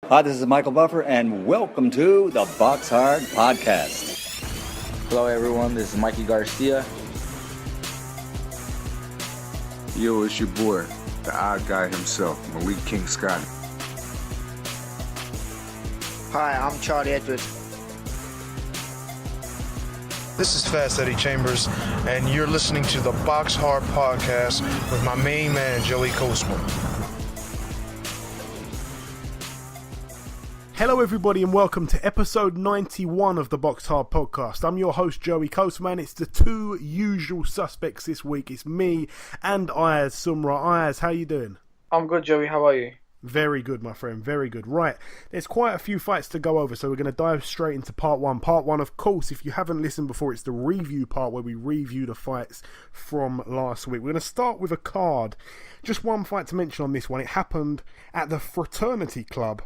Hi, this is Michael Buffer, and welcome to the BoxHard Podcast. Hello, everyone. This is Mikey Garcia. Yo, it's your boy, the odd guy himself, Malik King Scott. Hi, I'm Charlie Edwards. This is Fast Eddie Chambers, and you're listening to the BoxHard Podcast with my main man, Joey Coastman. Hello everybody and welcome to episode 91 of the BoxHard Podcast. I'm your host Joey Coastman. It's the two usual suspects this week. It's me and Ayaz Sumra. Ayaz, how you doing? I'm good, Joey. How are you? Very good, my friend. Very good. Right, there's quite a few fights to go over, so we're going to dive straight into part one. Part one, of course, if you haven't listened before, it's the review part where we review the fights from last week. We're going to start with a card. Just one fight to mention on this one. It happened at the Fraternity Club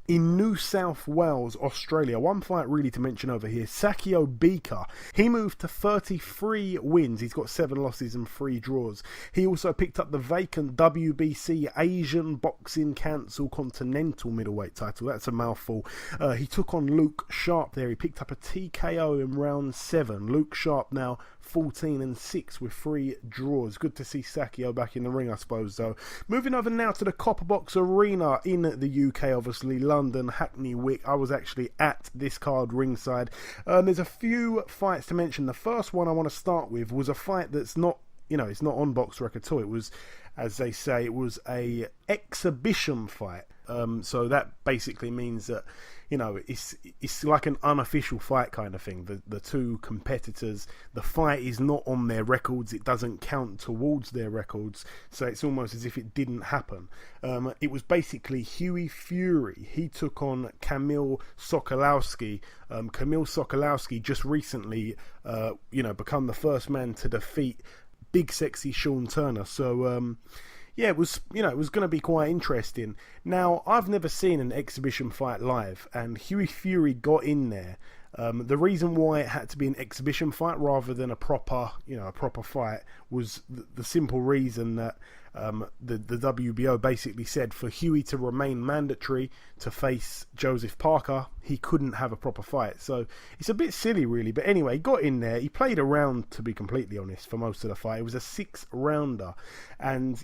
in New South Wales, Australia. One fight really to mention over here. Sakio Bika. He moved to 33 wins. He's got 7 losses and 3 draws. He also picked up the vacant WBC Asian Boxing Council Continental middleweight title. That's a mouthful. He took on Luke Sharp there. He picked up a TKO in round 7. Luke Sharp now 14-6 with 3 draws. Good to see Sakio back in the ring, I suppose, though. Moving over now to the Copper Box Arena in the UK, obviously, London, Hackney Wick. I was actually at this card ringside. There's a few fights to mention. The first one I want to start with was a fight that's not, it's not on BoxRec at all. It was, as they say, it was a exhibition fight. So that basically means that, it's like an unofficial fight kind of thing. The two competitors, the fight is not on their records. It doesn't count towards their records. So it's almost as if it didn't happen. It was basically Hughie Fury. He took on Kamil Sokolowski. Kamil Sokolowski just recently, become the first man to defeat Big Sexy Sean Turner. So, it was going to be quite interesting. Now, I've never seen an exhibition fight live, and Hughie Fury got in there. The reason why it had to be an exhibition fight rather than a proper fight was the simple reason that the WBO basically said for Hughie to remain mandatory to face Joseph Parker, he couldn't have a proper fight. So it's a bit silly, really. But anyway, he got in there. He played around, to be completely honest, for most of the fight. It was a 6-rounder. And,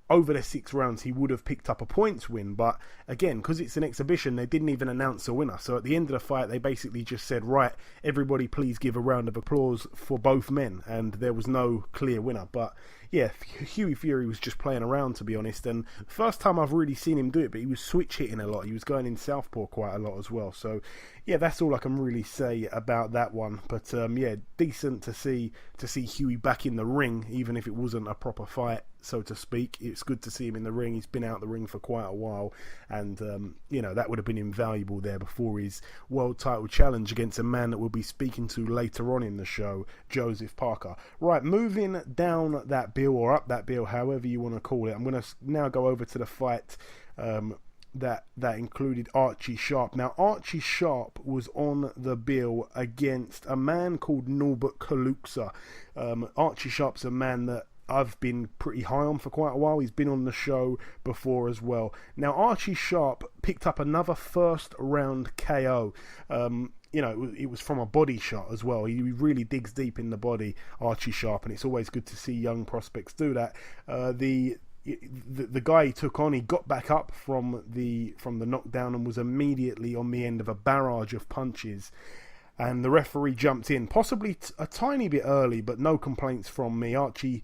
over the 6 rounds, he would have picked up a points win. But again, because it's an exhibition, they didn't even announce a winner. So at the end of the fight, they basically just said, right, everybody please give a round of applause for both men. And there was no clear winner. But yeah, Hughie Fury was just playing around, to be honest. And first time I've really seen him do it, but he was switch hitting a lot. He was going in southpaw quite a lot as well. So yeah, that's all I can really say about that one. But decent to see Hughie back in the ring, even if it wasn't a proper fight, so to speak. It's good to see him in the ring. He's been out the ring for quite a while, and that would have been invaluable there before his world title challenge against a man that we'll be speaking to later on in the show, Joseph Parker. Right, moving down that bill, or up that bill, however you want to call it, I'm going to now go over to the fight that included Archie Sharp. Now, Archie Sharp was on the bill against a man called Norbert Kaluxa. Archie Sharp's a man that I've been pretty high on for quite a while. He's been on the show before as well. Now, Archie Sharp picked up another first round KO. It was from a body shot as well. He really digs deep in the body, Archie Sharp, and it's always good to see young prospects do that. The guy he took on, he got back up from the knockdown and was immediately on the end of a barrage of punches. And the referee jumped in, possibly a tiny bit early, but no complaints from me. Archie,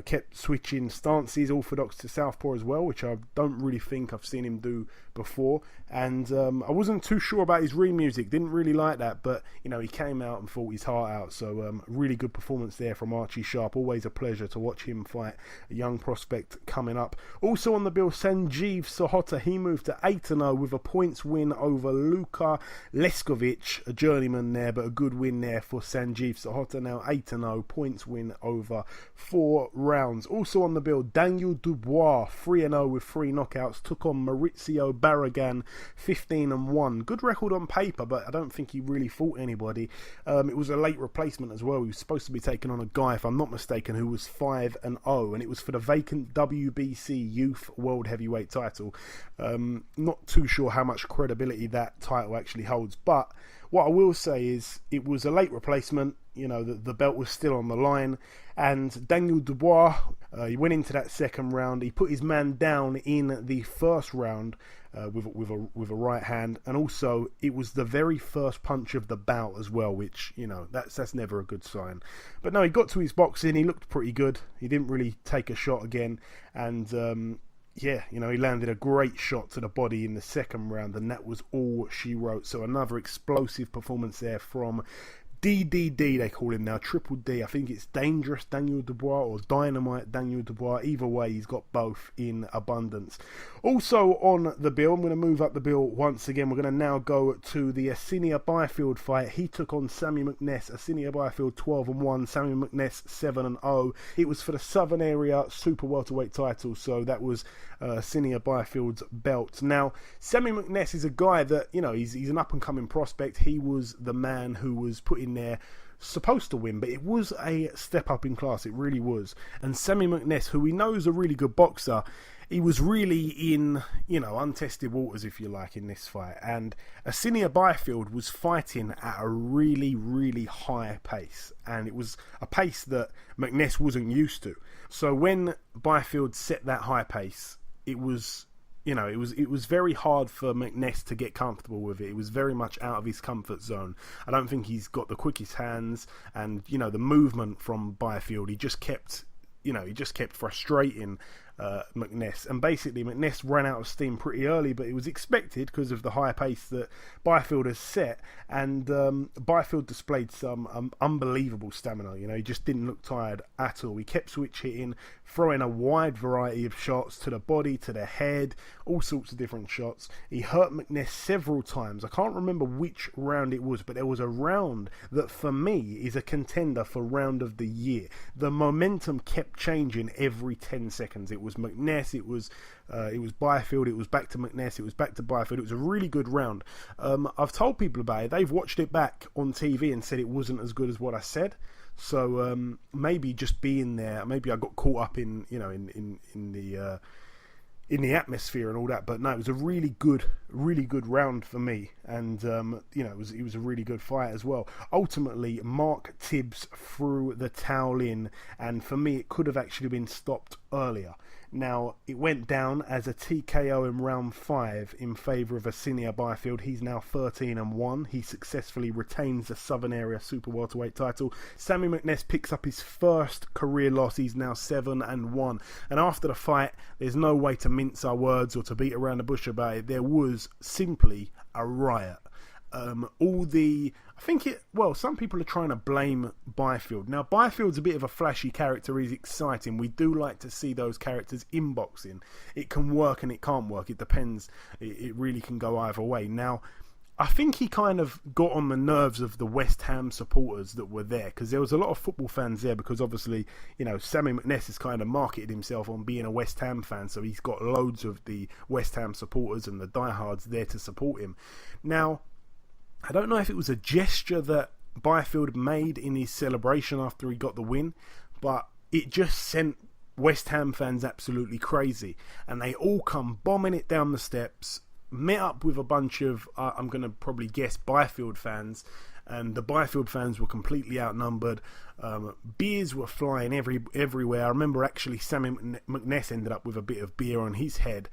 kept switching stances, orthodox to southpaw as well, which I don't really think I've seen him do before. And I wasn't too sure about his ring music, didn't really like that, but he came out and fought his heart out. So really good performance there from Archie Sharp. Always a pleasure to watch him fight a young prospect coming up. Also on the bill, Sanjeev Sahota. He moved to 8-0 with a points win over Luka Leskovic, a journeyman there, but a good win there for Sanjeev Sahota. Now 8-0, points win over 4 rounds. Also on the bill, Daniel Dubois, 3-0 with 3 knockouts, took on Maurizio Barragan, 15-1. Good record on paper, but I don't think he really fought anybody. It was a late replacement as well. He was supposed to be taking on a guy, if I'm not mistaken, who was 5-0, and it was for the vacant WBC Youth World Heavyweight title. Not too sure how much credibility that title actually holds, but what I will say is it was a late replacement. You know, the belt was still on the line, and Daniel Dubois, he went into that second round. He put his man down in the first round with a right hand, and also it was the very first punch of the bout as well, which, you know, that's never a good sign. But no, he got to his boxing. He looked pretty good. He didn't really take a shot again, and yeah, you know, he landed a great shot to the body in the second round, and that was all she wrote. So another explosive performance there from DDD, they call him now, Triple D. I think it's Dangerous Daniel Dubois or Dynamite Daniel Dubois. Either way, he's got both in abundance. Also on the bill, I'm going to move up the bill once again. We're going to now go to the Asinia Byfield fight. He took on Sammy McNess. Asinia Byfield 12-1, Sammy McNess 7-0. It was for the Southern Area Super Welterweight title, so that was Asinia Byfield's belt. Now, Sammy McNess is a guy that, you know, he's an up-and-coming prospect. He was the man who was put in there supposed to win, but it was a step up in class. It really was. And Sammy McNess, who we know is a really good boxer, he was really in, you know, untested waters, if you like, in this fight. And Asinia Byfield was fighting at a really, really high pace. And it was a pace that McNess wasn't used to. So when Byfield set that high pace, it was, you know, it was very hard for McNess to get comfortable with it. It was very much out of his comfort zone. I don't think he's got the quickest hands, and, you know, the movement from Byfield, he just kept frustrating McNess, and basically McNess ran out of steam pretty early, but it was expected because of the high pace that Byfield has set, and Byfield displayed some unbelievable stamina. You know, he just didn't look tired at all. He kept switch hitting, throwing a wide variety of shots to the body, to the head, all sorts of different shots. He hurt McNess several times. I can't remember which round it was, but there was a round that for me is a contender for round of the year. The momentum kept changing every 10 seconds. It was McNess, it was Byfield, it was back to McNess, it was back to Byfield. It was a really good round. I've told people about it. They've watched it back on TV and said it wasn't as good as what I said. So maybe just being there, maybe I got caught up in, you know, in the atmosphere and all that. But no, it was a really good round for me, and you know, it was a really good fight as well. Ultimately, Mark Tibbs threw the towel in, and for me, it could have actually been stopped earlier. Now, it went down as a TKO in round 5 in favour of Asinia Byfield. He's now 13-1. He successfully retains the Southern Area Super Welterweight title. Sammy McNess picks up his first career loss. He's now 7-1. And after the fight, there's no way to mince our words or to beat around the bush about it. There was simply a riot. Some people are trying to blame Byfield. Now, Byfield's a bit of a flashy character. He's exciting. We do like to see those characters in boxing. It can work and it can't work. It depends. It really can go either way. Now, I think he kind of got on the nerves of the West Ham supporters that were there, because there was a lot of football fans there, because obviously, you know, Sammy McNess has kind of marketed himself on being a West Ham fan, so he's got loads of the West Ham supporters and the diehards there to support him. Now, I don't know if it was a gesture that Byfield made in his celebration after he got the win, but it just sent West Ham fans absolutely crazy, and they all come bombing it down the steps, met up with a bunch of, I'm going to probably guess, Byfield fans, and the Byfield fans were completely outnumbered. Beers were flying everywhere. I remember actually Sammy McNess ended up with a bit of beer on his head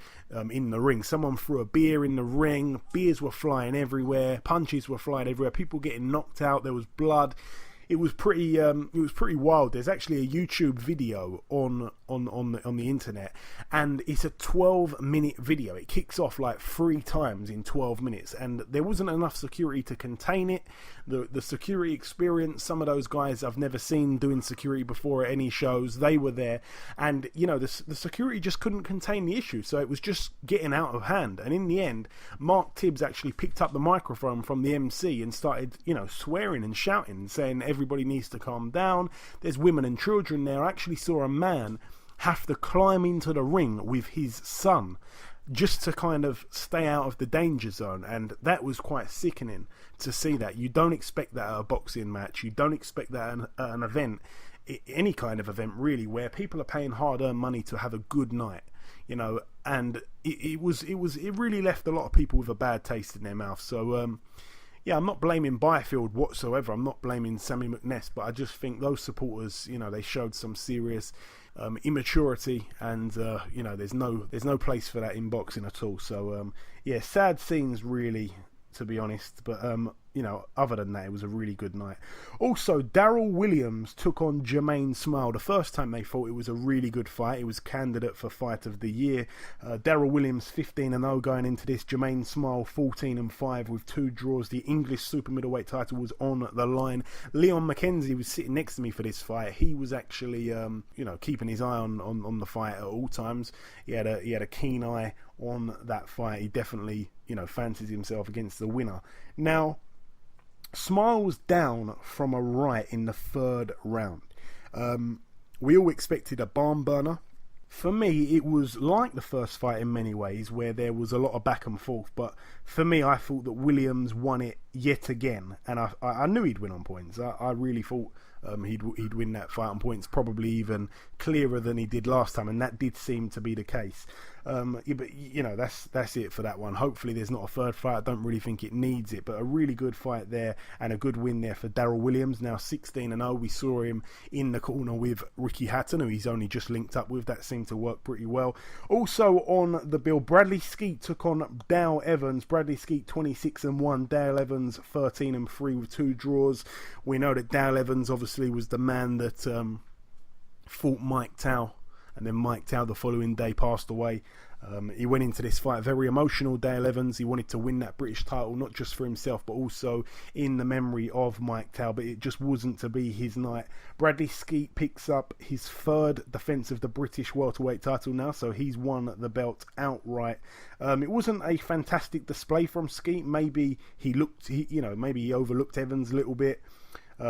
in the ring. Someone threw a beer in the ring. Beers were flying everywhere. Punches were flying everywhere. People getting knocked out. There was blood. it was pretty wild. There's actually a YouTube video on the internet, and it's a 12-minute video. It kicks off like 3 times in 12 minutes, and there wasn't enough security to contain it. The security experience, some of those guys I've never seen doing security before at any shows, they were there, and the security just couldn't contain the issue, so it was just getting out of hand. And in the end, Mark Tibbs actually picked up the microphone from the MC and started swearing and shouting and saying everybody needs to calm down, there's women and children there. I actually saw a man have to climb into the ring with his son just to kind of stay out of the danger zone, and that was quite sickening to see that. You don't expect that at a boxing match, you don't expect that at an event, any kind of event really, where people are paying hard-earned money to have a good night, and it really left a lot of people with a bad taste in their mouth. So yeah, I'm not blaming Byfield whatsoever. I'm not blaming Sammy McNess, but I just think those supporters, they showed some serious immaturity, and there's no place for that in boxing at all. So yeah, sad scenes really, to be honest. But other than that, it was a really good night. Also, Darryl Williams took on Jermaine Smile. The first time they thought it was a really good fight. It was candidate for Fight of the Year. Darryl Williams 15-0 going into this. Jermaine Smile 14-5 with 2 draws. The English super middleweight title was on the line. Leon McKenzie was sitting next to me for this fight. He was actually keeping his eye on the fight at all times. He had a keen eye on that fight. He definitely fancies himself against the winner. Now, Smile was down from a right in the 3rd round. We all expected a barn burner. For me, it was like the first fight in many ways, where there was a lot of back and forth. But for me, I thought that Williams won it yet again, and I knew he'd win on points. I really thought he'd win that fight on points, probably even clearer than he did last time, and that did seem to be the case. But that's it for that one. Hopefully there's not a third fight. I don't really think it needs it, but a really good fight there and a good win there for Darryl Williams. Now 16-0. We saw him in the corner with Ricky Hatton, who he's only just linked up with. That seemed to work pretty well. Also on the bill, Bradley Skeet took on Dale Evans. Bradley Skeet 26-1. Dale Evans 13-3 with 2 draws. We know that Dale Evans obviously was the man that fought Mike Tao, and then Mike Tao the following day passed away. He went into this fight very emotional, Dale Evans. He wanted to win that British title, not just for himself, but also in the memory of Mike Tao, but it just wasn't to be his night. Bradley Skeet picks up his 3rd defence of the British welterweight title now, so he's won the belt outright. It wasn't a fantastic display from Skeet. Maybe he overlooked Evans a little bit.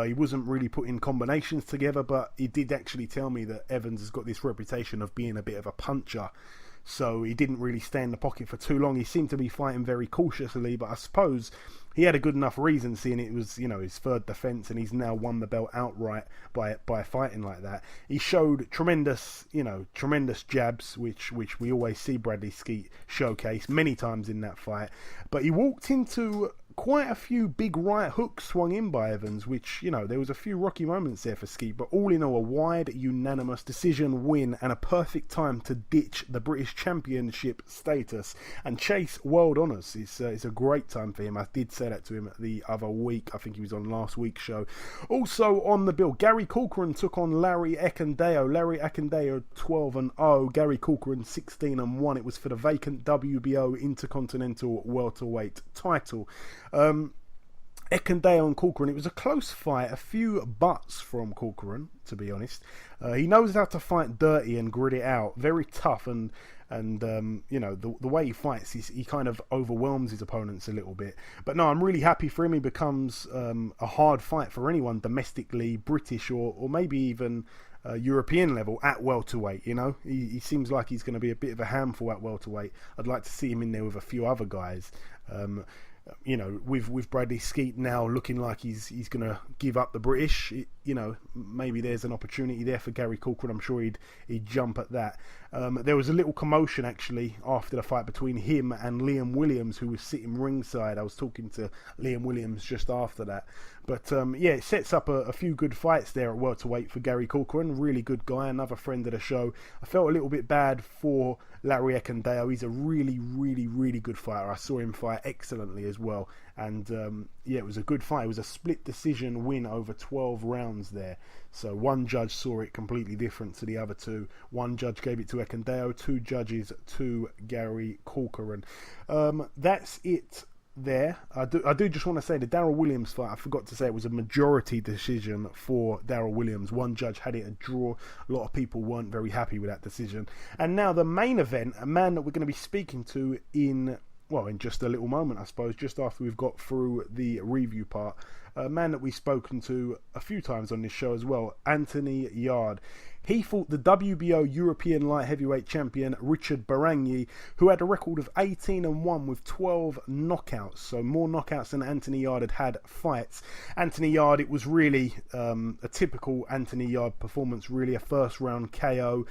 He wasn't really putting combinations together, but he did actually tell me that Evans has got this reputation of being a bit of a puncher, so he didn't really stay in the pocket for too long. He seemed to be fighting very cautiously, but I suppose he had a good enough reason, seeing it was his 3rd defence, and he's now won the belt outright by fighting like that. He showed tremendous jabs, which we always see Bradley Skeet showcase many times in that fight, but he walked into quite a few big right hooks swung in by Evans, which, there was a few rocky moments there for Skeet, but all in all, a wide, unanimous decision win and a perfect time to ditch the British Championship status and chase world honours. It's a great time for him. I did say that to him the other week. I think he was on last week's show. Also on the bill, Gary Corcoran took on Larry Ekendayo. Larry Ekendayo 12-0. Gary Corcoran 16-1. It was for the vacant WBO Intercontinental Welterweight title. Ekendayo and Corcoran, it was a close fight, a few butts from Corcoran, to be honest. He knows how to fight dirty and grit it out, very tough, and the way he fights, he kind of overwhelms his opponents a little bit. But no, I'm really happy for him. He becomes a hard fight for anyone domestically, British or maybe even European level at welterweight. He seems like he's going to be a bit of a handful at welterweight. I'd like to see him in there with a few other guys. With Bradley Skeet now looking like he's going to give up the British, maybe there's an opportunity there for Gary Corcoran. I'm sure he'd jump at that. There was a little commotion actually after the fight between him and Liam Williams, who was sitting ringside. I was talking to Liam Williams just after that. But it sets up a few good fights there at welterweight for Gary Corcoran. Really good guy, another friend of the show. I felt a little bit bad for Larry Ekendeo. He's a really, really, really good fighter. I saw him fight excellently as well. And it was a good fight. It was a split decision win over 12 rounds there. So one judge saw it completely different to the other two. One judge gave it to Ekendeo, two judges to Gary Corcoran. That's it there. I do just want to say the Darryl Williams fight, I forgot to say it was a majority decision for Darryl Williams. One judge had it a draw. A lot of people weren't very happy with that decision. And now the main event, a man that we're going to be speaking to in just a little moment, I suppose, just after we've got through the review part. A man that we've spoken to a few times on this show as well, Anthony Yarde. He fought the WBO European light heavyweight champion Richard Barangyi, who had a record of 18-1 with 12 knockouts, so more knockouts than Anthony Yarde had fights. Anthony Yarde, it was really a typical Anthony Yarde performance, really a first round KO.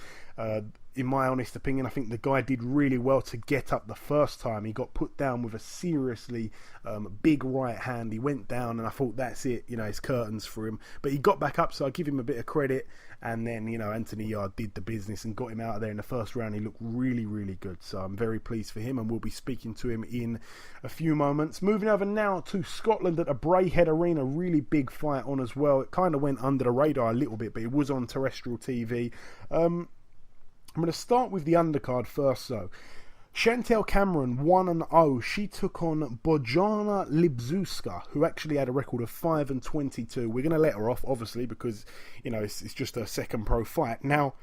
In my honest opinion, I think the guy did really well to get up the first time. He got put down with a seriously big right hand. He went down and I thought, that's it, it's curtains for him. But he got back up, so I give him a bit of credit. And then, Anthony Yarde did the business and got him out of there in the first round. He looked really, really good. So I'm very pleased for him, and we'll be speaking to him in a few moments. Moving over now to Scotland at a Braehead Arena, really big fight on as well. It kind of went under the radar a little bit, but it was on terrestrial TV. I'm going to start with the undercard first, though. Chantel Cameron 1-0. She took on Bojana Libzuska, who actually had a record of 5-22. We're going to let her off, obviously, because it's just her second pro fight. Now,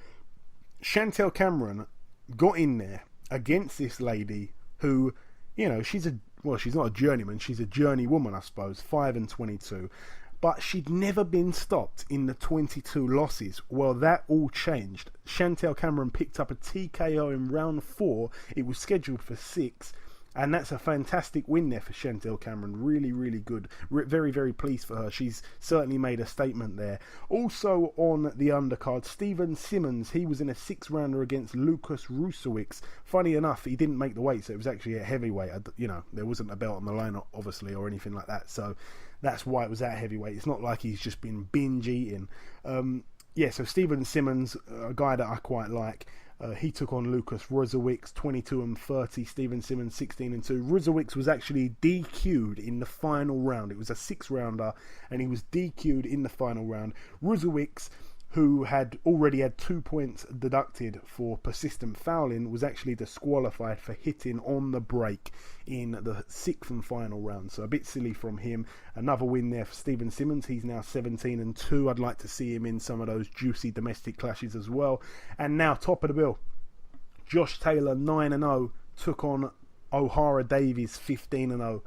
Chantel Cameron got in there against this lady who, she's not a journeyman, she's a journeywoman, I suppose. 5-22. But she'd never been stopped in the 22 losses. Well, that all changed. Chantel Cameron picked up a TKO in round 4. It was scheduled for 6. And that's a fantastic win there for Chantel Cameron. Really, really good. Very, very pleased for her. She's certainly made a statement there. Also on the undercard, Stephen Simmons. He was in a 6-rounder against Lucas Rusewicz. Funny enough, he didn't make the weight, so it was actually a heavyweight. There wasn't a belt on the line, obviously, or anything like that. So that's why it was at heavyweight. It's not like he's just been binge eating. So Stephen Simmons, a guy that I quite like. He took on Lucas Rusewicz, 22-30. Stephen Simmons, 16-2. Rusewicz was actually DQ'd in the final round. It was a 6-rounder, and he was DQ'd in the final round. Rusewicz, who had already had 2 points deducted for persistent fouling, was actually disqualified for hitting on the break in the 6th and final round. So a bit silly from him. Another win there for Stephen Simmons. He's now 17-2. I'd like to see him in some of those juicy domestic clashes as well. And now, top of the bill, Josh Taylor, 9-0, took on O'Hara Davies, 15-0.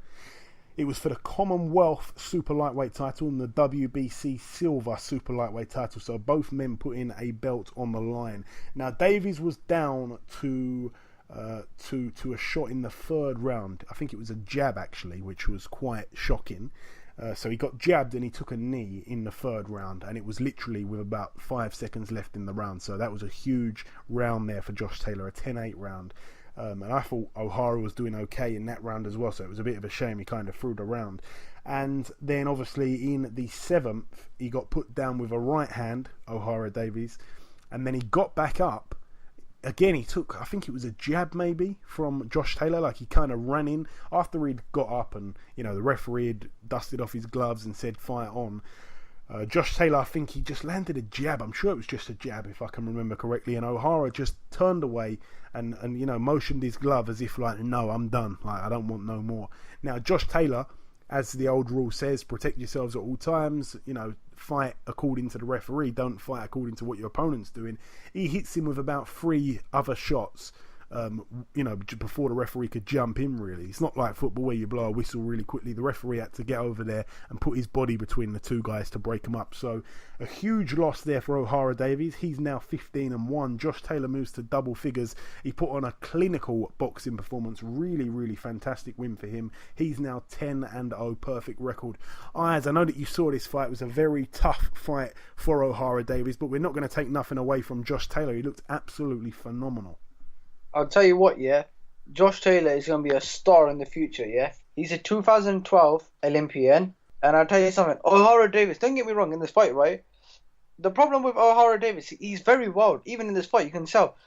It was for the Commonwealth Super Lightweight title and the WBC Silver Super Lightweight title. So both men put in a belt on the line. Now, Davies was down to a shot in the 3rd round. I think it was a jab, actually, which was quite shocking. So he got jabbed and he took a knee in the 3rd round, and it was literally with about 5 seconds left in the round. So that was a huge round there for Josh Taylor, a 10-8 round. And I thought O'Hara was doing okay in that round as well, so it was a bit of a shame he kind of threw the round. And then obviously in the 7th, he got put down with a right hand, O'Hara Davies, and then he got back up. Again, he took, I think it was a jab maybe, from Josh Taylor, like he kind of ran in after he'd got up and, the referee had dusted off his gloves and said fight on. Josh Taylor, I think he just landed a jab. I'm sure it was just a jab, if I can remember correctly. And O'Hara just turned away and motioned his glove as if like, no, I'm done. Like, I don't want no more. Now, Josh Taylor, as the old rule says, protect yourselves at all times. Fight according to the referee. Don't fight according to what your opponent's doing. He hits him with about 3 other shots. Before the referee could jump in, really. It's not like football where you blow a whistle really quickly. The referee had to get over there and put his body between the two guys to break them up. So a huge loss there for O'Hara Davies. He's now 15-1. Josh Taylor moves to double figures. He put on a clinical boxing performance. Really, really fantastic win for him. He's now 10-0, perfect record. Ayaz, I know that you saw this fight. It was a very tough fight for O'Hara Davies, but we're not going to take nothing away from Josh Taylor. He looked absolutely phenomenal. I'll tell you what, yeah. Josh Taylor is going to be a star in the future, yeah. He's a 2012 Olympian. And I'll tell you something. O'Hara Davies, don't get me wrong, in this fight, right? The problem with O'Hara Davies, he's very wild. Even in this fight, you can tell.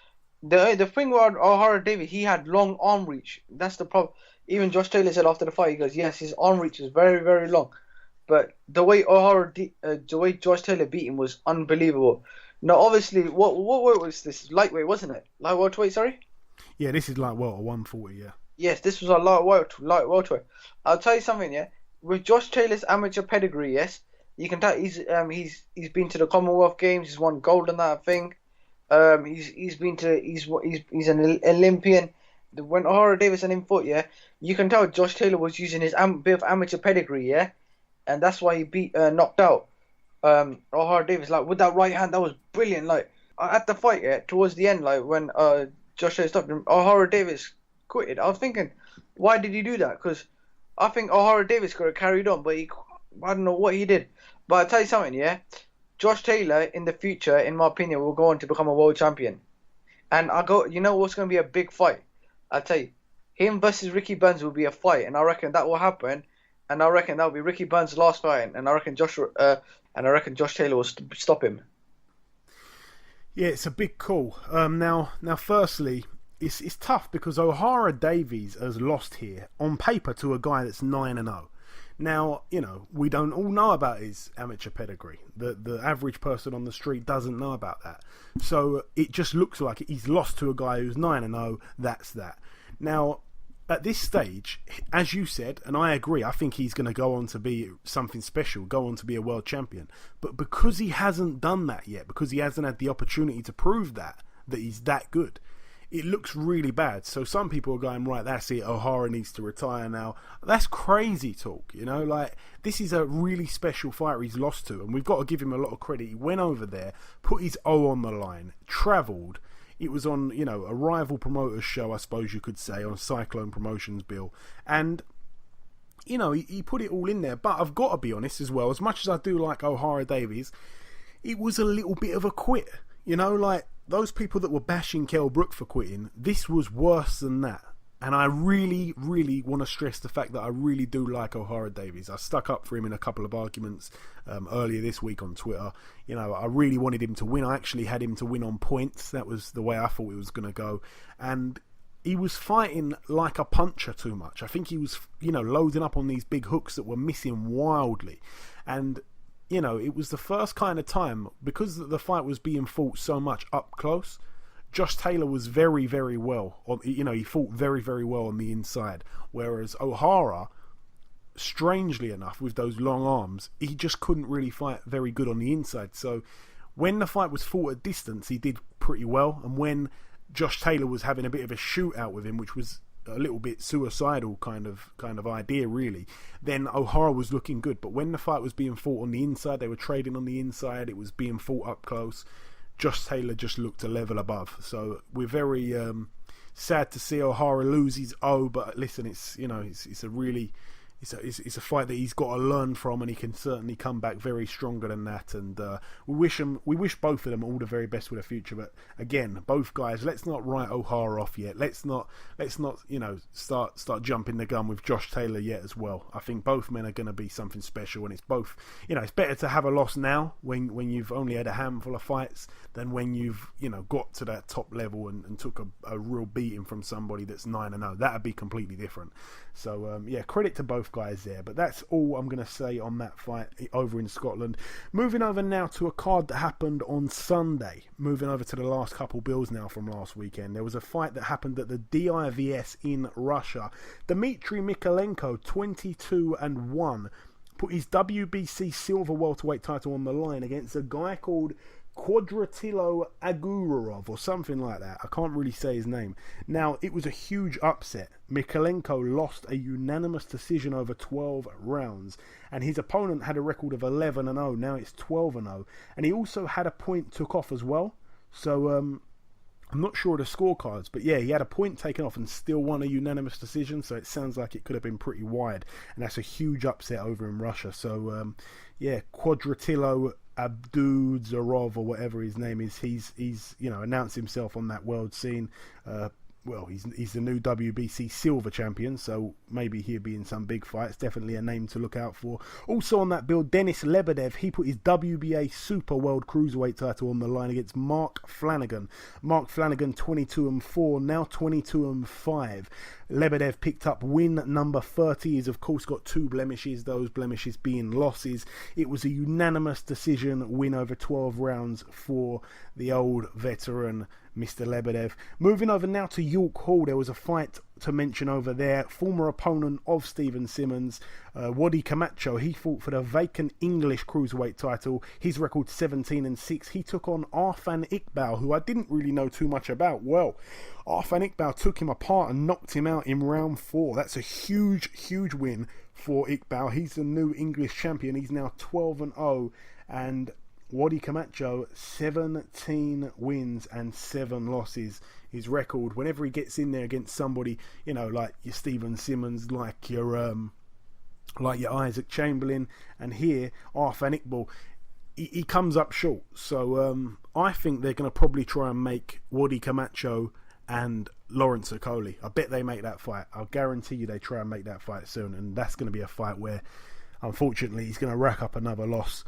The thing about O'Hara Davis, he had long arm reach. That's the problem. Even Josh Taylor said after the fight, he goes, "Yes, his arm reach is very, very long." But the way Josh Taylor beat him was unbelievable. Now, obviously, what weight was this? Lightweight, wasn't it? Light welterweight, sorry. Yeah, this is like 140. Yeah. Yes, this was a light welterweight. I'll tell you something, yeah. With Josh Taylor's amateur pedigree, yes, you can tell he's been to the Commonwealth Games. He's won gold in that thing. He's an Olympian. When O'Hara Davis and him fought, yeah, you can tell Josh Taylor was using his bit of amateur pedigree, yeah, and that's why he knocked out O'Hara Davis. Like with that right hand, that was brilliant. Like at the fight, yeah, towards the end, like when Josh Taylor stopped him, O'Hara Davis quitted. I was thinking, why did he do that? Because I think O'Hara Davis could have carried on, but I don't know what he did. But I'll tell you something, yeah. Josh Taylor, in the future, in my opinion, will go on to become a world champion. And you know what's going to be a big fight? I'll tell you, him versus Ricky Burns will be a fight, and I reckon that will happen. And I reckon that will be Ricky Burns' last fight, and I reckon Josh Taylor will stop him. Yeah, it's a big call. Now, firstly, it's tough because O'Hara Davies has lost here on paper to a guy that's 9-0. Now, you know, we don't all know about his amateur pedigree. The average person on the street doesn't know about that. So it just looks like he's lost to a guy who's 9-0. That's that. Now, at this stage, as you said, and I agree, I think he's going to go on to be something special, go on to be a world champion. But because he hasn't done that yet, because he hasn't had the opportunity to prove that he's that good, it looks really bad. So some people are going, right, that's it, O'Hara needs to retire now. That's crazy talk, you know, like this is a really special fighter he's lost to, and we've got to give him a lot of credit. He went over there, put his O on the line, travelled. It was on, you know, a rival promoter's show, I suppose you could say, on Cyclone Promotions bill. And, you know, he put it all in there. But I've got to be honest as well, as much as I do like O'Hara Davies, it was a little bit of a quit. You know, like those people that were bashing Kell Brook for quitting, this was worse than that. And I really, really want to stress the fact that I really do like O'Hara Davies. I stuck up for him in a couple of arguments earlier this week on Twitter. You know, I really wanted him to win. I actually had him to win on points. That was the way I thought it was going to go. And he was fighting like a puncher too much. I think he was, you know, loading up on these big hooks that were missing wildly. And, you know, it was the first kind of time, because the fight was being fought so much up close, Josh Taylor was very, very well. You know, he fought very, very well on the inside. Whereas O'Hara, strangely enough, with those long arms, he just couldn't really fight very good on the inside. So when the fight was fought at distance, he did pretty well. And when Josh Taylor was having a bit of a shootout with him, which was a little bit suicidal kind of idea, really, then O'Hara was looking good. But when the fight was being fought on the inside, they were trading on the inside, it was being fought up close, Josh Taylor just looked a level above. So we're very sad to see O'Hara lose his O, but listen, it's, you know, it's a really it's a fight that he's got to learn from, and he can certainly come back very stronger than that. And we wish both of them all the very best for the future. But again, both guys, let's not write O'Hara off yet. Let's not you know start jumping the gun with Josh Taylor yet as well. I think both men are going to be something special, and it's both, you know, it's better to have a loss now when you've only had a handful of fights than when you've, you know, got to that top level and took a real beating from somebody that's 9-0. That'd be completely different. So yeah, credit to both guys there. But that's all I'm going to say on that fight over in Scotland. Moving over now to a card that happened on Sunday. Moving over to the last couple bills now from last weekend. There was a fight that happened at the DIVS in Russia. Dmitry Mikalenko, 22-1, put his WBC silver welterweight title on the line against a guy called Quadratilo Agurov or something like that. I can't really say his name. Now, it was a huge upset. Mikalenko lost a unanimous decision over 12 rounds, and his opponent had a record of 11-0. Now it's 12-0, and he also had a point took off as well. So I'm not sure of the scorecards, but yeah, he had a point taken off and still won a unanimous decision. So it sounds like it could have been pretty wide, and that's a huge upset over in Russia. So yeah, Quadratilo Abduzarov or whatever his name is, he's you know, announced himself on that world scene. well, he's the new WBC silver champion, so maybe he'll be in some big fights. Definitely a name to look out for. Also on that bill, Denis Lebedev, he put his WBA Super World Cruiserweight title on the line against Mark Flanagan. Mark Flanagan 22-4, now 22-5. Lebedev picked up win number 30. He's of course got 2 blemishes, those blemishes being losses. It was a unanimous decision win over 12 rounds for the old veteran Mr. Lebedev. Moving over now to York Hall, there was a fight to mention over there. Former opponent of Stephen Simmons, Wadi Camacho, he fought for the vacant English cruiserweight title. His record 17-6. He took on Arfan Iqbal, who I didn't really know too much about. Well, Arfan Iqbal took him apart and knocked him out in round 4. That's a huge win for Iqbal. He's the new English champion. He's now 12-0, and Wadi Camacho, 17 wins and 7 losses. His record, whenever he gets in there against somebody, you know, like your Stephen Simmons, like your Isaac Chamberlain, and here, Arfan Iqbal, he comes up short. So I think they're going to probably try and make Wadi Camacho and Lawrence Okoli. I bet they make that fight. I'll guarantee you they try and make that fight soon, and that's going to be a fight where, unfortunately, he's going to rack up another loss.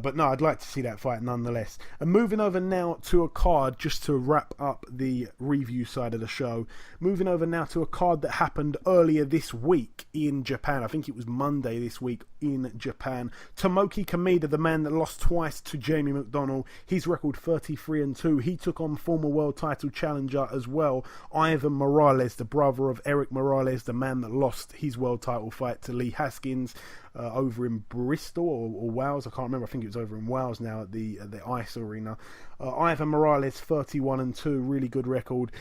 But no, I'd like to see that fight nonetheless. And moving over now to a card, just to wrap up the review side of the show. Moving over now to a card that happened earlier this week in Japan. I think it was Monday this week in Japan. Tomoki Kameda, the man that lost twice to Jamie McDonnell. His record 33-2. He took on former world title challenger as well, Ivan Morales, the brother of Eric Morales, the man that lost his world title fight to Lee Haskins over in Bristol or Wales. I can't remember. I think it was over in Wales now at the Ice Arena. Ivan Morales 31-2, really good record.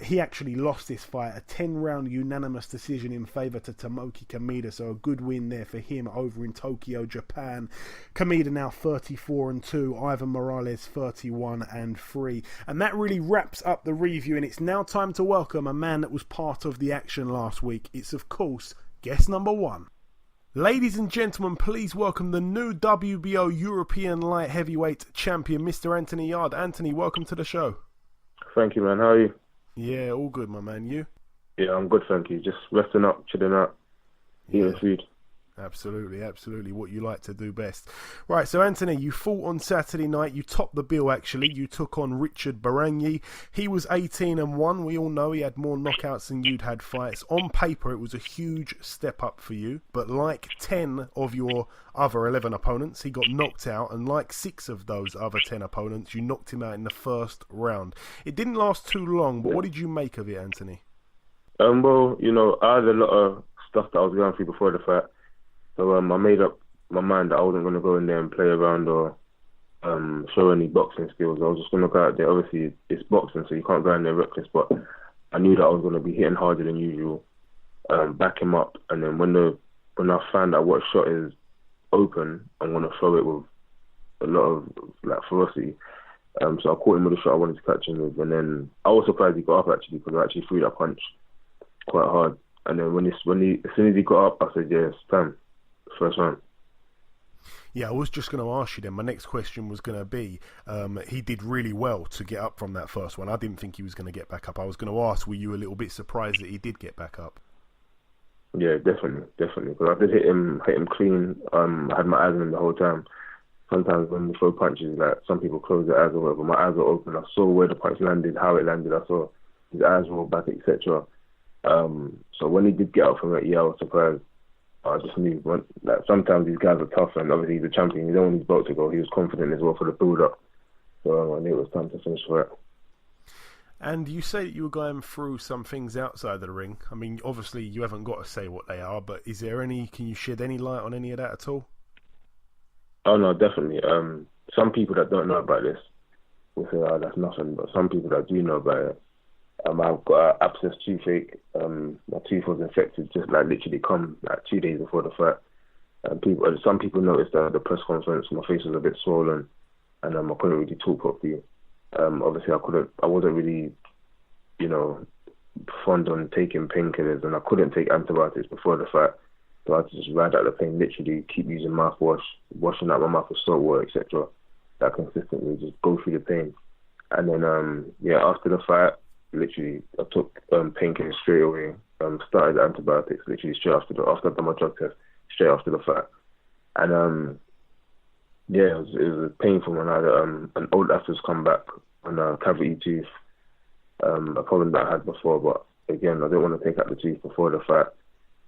He actually lost this fight, a 10-round unanimous decision in favour to Tomoki Kameda, so a good win there for him over in Tokyo, Japan. Kameda now 34-2, Ivan Morales 31-3, and that really wraps up the review. And it's now time to welcome a man that was part of the action last week. It's of course guest number 1. Ladies and gentlemen, please welcome the new WBO European light heavyweight champion, Mr. Anthony Yarde. Anthony, welcome to the show. Thank you, man. How are you? Yeah, all good, my man. You? Yeah, I'm good, thank you. Just resting up, chilling out, eating food. Absolutely. What you like to do best. Right, so Anthony, you fought on Saturday night. You topped the bill, actually. You took on Richard Barangyi. He was 18-1. We all know he had more knockouts than you'd had fights. On paper, it was a huge step up for you. But like 10 of your other 11 opponents, he got knocked out. And like 6 of those other 10 opponents, you knocked him out in the first round. It didn't last too long, but what did you make of it, Anthony? Well, you know, I had a lot of stuff that I was going through before the fight. So I made up my mind that I wasn't going to go in there and play around or show any boxing skills. I was just going to go out there. Obviously, it's boxing, so you can't go in there reckless. But I knew that I was going to be hitting harder than usual, back him up. And then when I found out what shot is open, I'm going to throw it with a lot of ferocity. So I caught him with a shot I wanted to catch him with. And then I was surprised he got up, actually, because I actually threw that punch quite hard. And then as soon as he got up, I said, yeah, it's time. First round. Yeah, I was just going to ask you then. My next question was going to be, he did really well to get up from that first one. I didn't think he was going to get back up. I was going to ask, were you a little bit surprised that he did get back up? Yeah, definitely. Because I did hit him clean. I had my eyes on him the whole time. Sometimes when you throw punches, like some people close their eyes or whatever, my eyes were open. I saw where the punch landed, how it landed. I saw his eyes roll back, etc. So when he did get up from it, yeah, I was surprised. I just knew, like, sometimes these guys are tough, and obviously he's a champion. He don't want his belt to go. He was confident as well for the build-up. So I knew it was time to finish for it. And you say that you were going through some things outside of the ring. I mean, obviously you haven't got to say what they are, but is there can you shed any light on any of that at all? Oh, no, definitely. Some people that don't know about this will say, oh, that's nothing. But some people that do know about it, I've got an abscess toothache. My tooth was infected just literally 2 days before the fight. Some people noticed that at the press conference my face was a bit swollen, and I couldn't really talk properly. Obviously I wasn't really, fond on taking painkillers, and I couldn't take antibiotics before the fight. So I had to just ride out the pain, literally keep using mouthwash, washing out my mouth with salt water, etc. That consistently just go through the pain. And then after the fight, literally, I took painkillers straight away. Started antibiotics literally straight after I'd done my drug test, straight after the fight. And yeah, it was painful when I had an old after's come back on a cavity tooth, a problem that I had before. But again, I didn't want to take out the tooth before the fight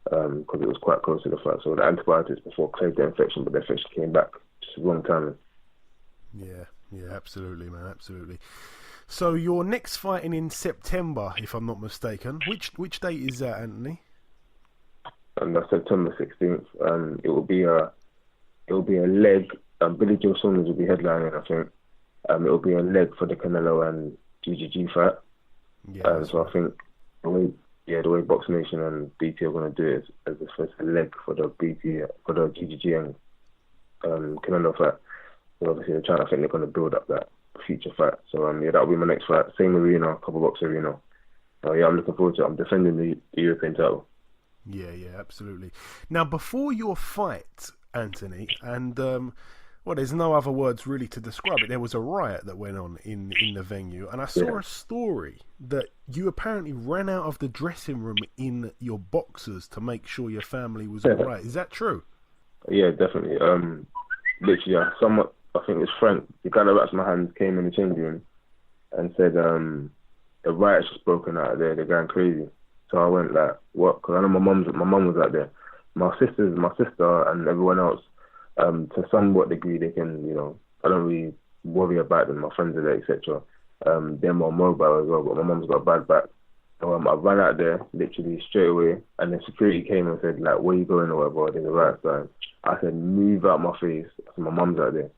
because it was quite close to the fight. So the antibiotics before cleared the infection, but the infection came back just a long time. Yeah, absolutely, man, absolutely. So you're next fighting in September, if I'm not mistaken. Which date is that, Anthony? And that's September 16th. It will be a leg. Billy Joe Saunders will be headlining, I think. It will be a leg for the Canelo and GGG fight. Yeah. So I think the way Box Nation and BT are going to do it is as the first leg for the GGG and Canelo fight. So obviously I think they're going to build up that future fight. So that'll be my next fight. Same arena, couple box arena. I'm looking forward to it. I'm defending the European title. Yeah, absolutely. Now, before your fight, Anthony, and there's no other words really to describe it. There was a riot that went on in the venue, and I saw a story that you apparently ran out of the dressing room in your boxers to make sure your family was all right. Is that true? Yeah, definitely. Literally, I think it's Frank, the guy that wraps my hands, came in the changing room and said, the riot's just broken out there, they're going crazy. So I went like, what? Because I know my mum was out there. My sister and everyone else, to somewhat degree, they can, I don't really worry about them. My friends are there, etc. They're more mobile as well, but my mum's got a bad back. So I ran out there literally straight away, and the security came and said, like, where you going or whatever, there's a riot sign. I said, move out my face. I said, my mum's out there.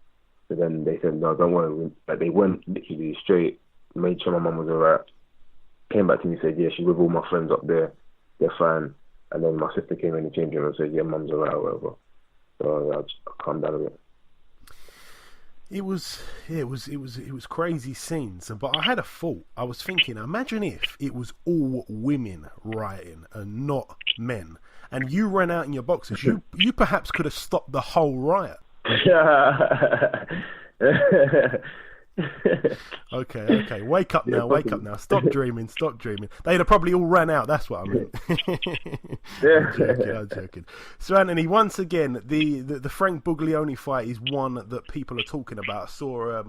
So then they said, no, don't worry. Like, they went literally straight, made sure my mum was alright. Came back to me and said, yeah, she's with all my friends up there. They're fine. And then my sister came in the changing room and said, yeah, mum's alright or whatever. So I just calmed down a bit. It was crazy scenes. But I had a thought. I was thinking, imagine if it was all women rioting and not men. And you ran out in your boxers. You perhaps could have stopped the whole riot. Okay. Wake up now. Stop dreaming. They'd have probably all ran out. That's what I mean. I'm joking. So Anthony, once again, the Frank Buglioni fight is one that people are talking about. I saw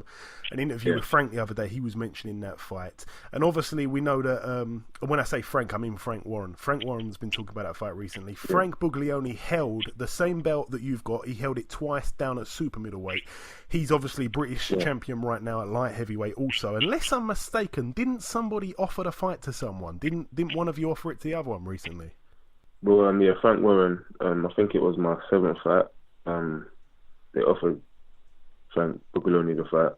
an interview with Frank the other day. He was mentioning that fight, and obviously we know that when I say Frank, I mean Frank Warren. Frank Warren's been talking about that fight recently. Frank Buglioni held the same belt that you've got. He held it twice down at super middleweight. He's obviously British champion right now at light heavyweight also. Unless I'm mistaken, didn't somebody offer the fight to someone? Didn't one of you offer it to the other one recently? Well, Frank Warren, I think it was my 7th fight. They offered Frank Buglioni the fight.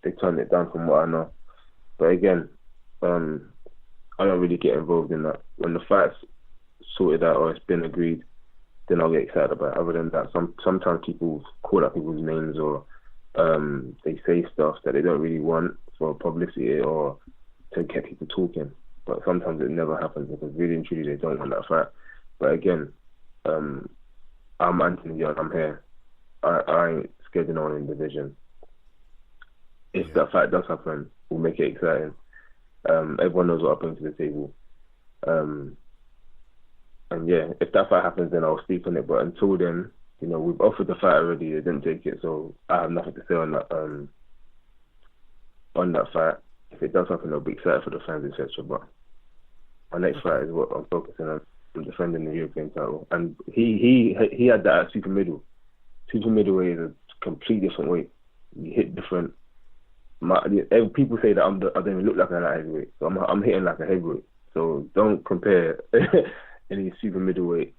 They turned it down from what I know. But again, I don't really get involved in that. When the fight's sorted out or it's been agreed, then I'll get excited about it. Other than that, sometimes people call out people's names or they say stuff that they don't really want for publicity or to get people talking. But sometimes it never happens because really and truly they don't want that fight. But again, I'm Anthony Yarde, I'm here. I ain't scared of no one in the division. If that fight does happen, we'll make it exciting. Everyone knows what I bring to the table. And yeah, if that fight happens, then I'll speak on it. But until then, we've offered the fight already. They didn't take it, so I have nothing to say on that fight. If it does happen, I'll be excited for the fans, etc. But my next fight is what I'm focusing on. I'm defending the European title, and he had that at super middle. Super middleweight is a complete different weight. You hit different. People say that I don't even look like a light heavyweight, so I'm hitting like a heavyweight. So don't compare any super middleweight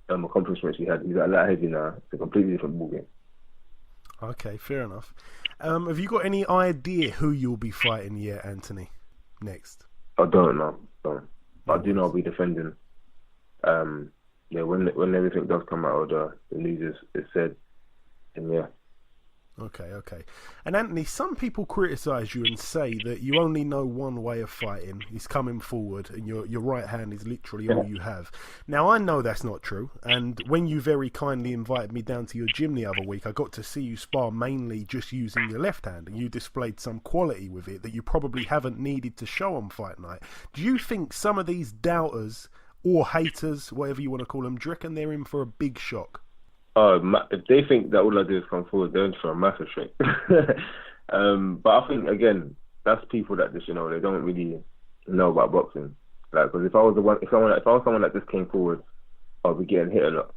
accomplishments he had. He's at light heavy now. It's a completely different ballgame. Okay, fair enough. Have you got any idea who you'll be fighting yet, Anthony? Next? I don't know. I do know I'll be defending. When everything does come out, or the news is said, and yeah. Okay. And Anthony, some people criticise you and say that you only know one way of fighting. It's coming forward, and your right hand is literally all you have. Now, I know that's not true. And when you very kindly invited me down to your gym the other week, I got to see you spar mainly just using your left hand, and you displayed some quality with it that you probably haven't needed to show on fight night. Do you think some of these doubters or haters, whatever you want to call them, do you reckon they're in for a big shock? If they think that all I do is come forward, they're in for a massive shake. But I think, again, that's people that just, they don't really know about boxing. Like, because if I was someone that just came forward, I'd be getting hit a lot.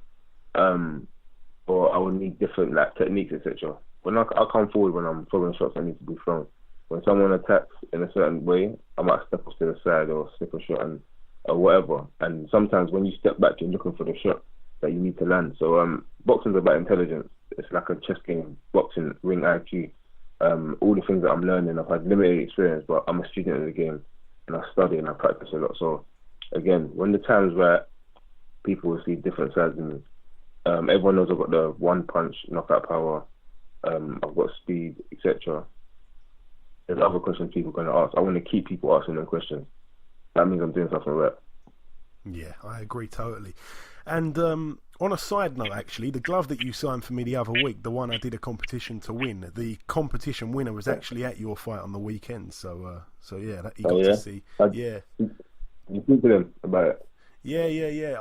Or I would need different techniques, etc. When I come forward, when I'm throwing shots, I need to be thrown. When someone attacks in a certain way, I might step off to the side or slip a shot or whatever. And sometimes when you step back, you're looking for the shot that you need to land. So boxing's about intelligence. It's like a chess game. Boxing, ring IQ. All the things that I'm learning, I've had limited experience, but I'm a student of the game, and I study and I practice a lot. So again, when the time's right, people will see different sides of me. Everyone knows I've got the one punch knockout power. I've got speed, etc. There's other questions people are going to ask. I want to keep people asking them questions. That means I'm doing something right. Yeah, I agree totally. And on a side note, actually, the glove that you signed for me the other week, the one I did a competition to win, the competition winner was actually at your fight on the weekend. So yeah, that you got to see. You speak to them about it? Yeah.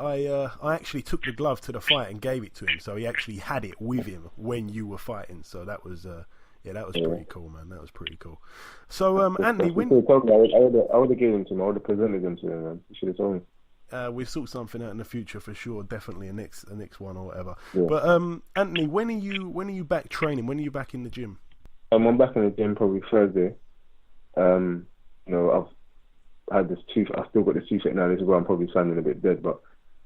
I actually took the glove to the fight and gave it to him, so he actually had it with him when you were fighting. So that was pretty cool, man. That was pretty cool. So Anthony, when I would have given them to him. I would have presented them to him, man. You should have told me. We'll sort something out in the future for sure. Definitely a next one or whatever. Yeah. But Anthony, when are you back training? When are you back in the gym? I'm back in the gym probably Thursday. I've had this tooth. I still got this toothache now. This is why I'm probably sounding a bit dead. But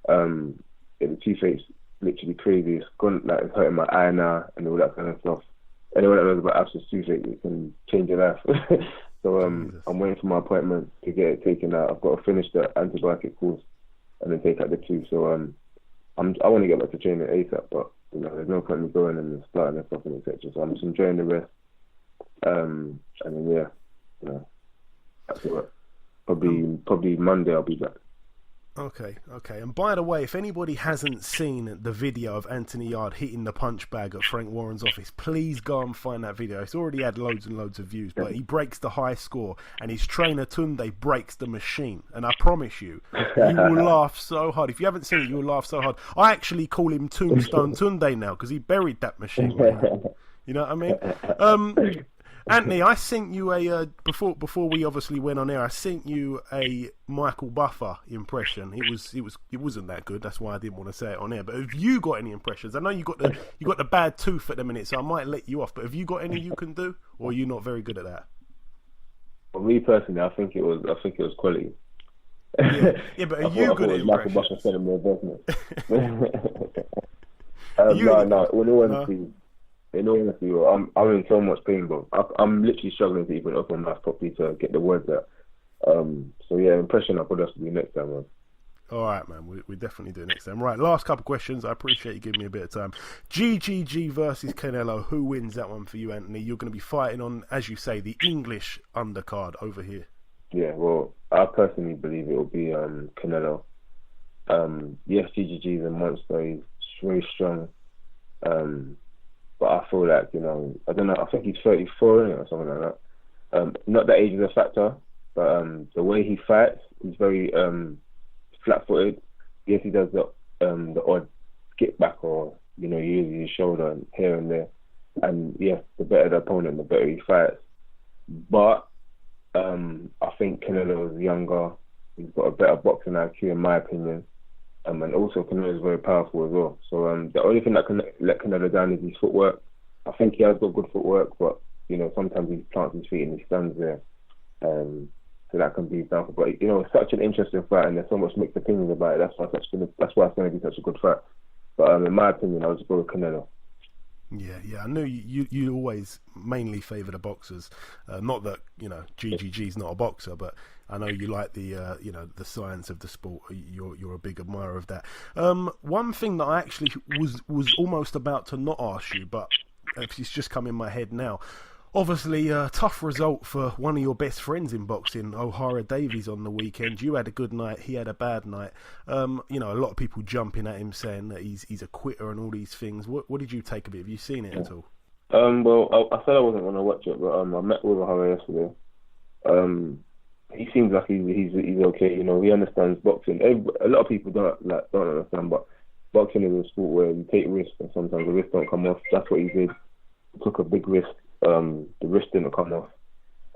the toothache's literally crazy. It's gone it's hurting my eye now and all that kind of stuff. Anyone that knows about abscess toothache, it can change your life. So I'm waiting for my appointment to get it taken out. I've got to finish the antibiotic course and then take out the tooth. So I want to get back to training ASAP, but there's no point in me going and starting and stuff and etc. So I'm just enjoying the rest. And then that's it. Probably Monday I'll be back. Okay. And by the way, if anybody hasn't seen the video of Anthony Yarde hitting the punch bag at Frank Warren's office, please go and find that video. It's already had loads and loads of views, but he breaks the high score, and his trainer Tunde breaks the machine. And I promise you will laugh so hard. If you haven't seen it, you'll laugh so hard. I actually call him Tombstone Tunde now because he buried that machine. You know what I mean? Anthony, I sent you before we obviously went on air. I sent you a Michael Buffer impression. It wasn't that good. That's why I didn't want to say it on air. But have you got any impressions? I know you got the bad tooth at the minute, so I might let you off. But have you got any you can do, or are you not very good at that? For me personally, I think it was quality. Yeah, but are you good at impressions? Michael Buffer said more business. In all honesty, I'm in so much pain, bro. I'm literally struggling to even open my mouth properly to get the words out. So yeah, impression I'll put us to do next time, man. All right, man. We definitely do it next time. Right, last couple of questions. I appreciate you giving me a bit of time. GGG versus Canelo. Who wins that one for you, Anthony? You're going to be fighting on, as you say, the English undercard over here. Yeah, well, I personally believe it will be Canelo. Yes, GGG is a monster. He's very strong. But I feel like, I don't know, I think he's 34 or something like that. Not that age is a factor, but the way he fights, he's very flat-footed. Yes, he does the odd skip back or, uses his shoulder here and there. And yes, the better the opponent, the better he fights. But I think Canelo is younger. He's got a better boxing IQ, in my opinion. And also Canelo is very powerful as well. So the only thing that can let Canelo down is his footwork. I think he has got good footwork, but sometimes he plants his feet and he stands there. So that can be down. But it's such an interesting fight, and there's so much mixed opinions about it. That's why it's going to be such a good fight. But in my opinion, I would just go with Canelo. Yeah. I knew you always mainly favour the boxers. Not that GGG's not a boxer, but I know you like the the science of the sport. You're a big admirer of that. One thing that I actually was almost about to not ask you, but it's just come in my head now. Obviously, a tough result for one of your best friends in boxing, O'Hara Davies, on the weekend. You had a good night, he had a bad night. A lot of people jumping at him saying that he's a quitter and all these things. What did you take of it? Have you seen it at all? Well, I said I wasn't going to watch it, but I met with O'Hara yesterday. He seems like he's okay. He understands boxing. A lot of people don't understand, but boxing is a sport where you take risks, and sometimes the risks don't come off. That's what he did. He took a big risk. The wrist didn't come off,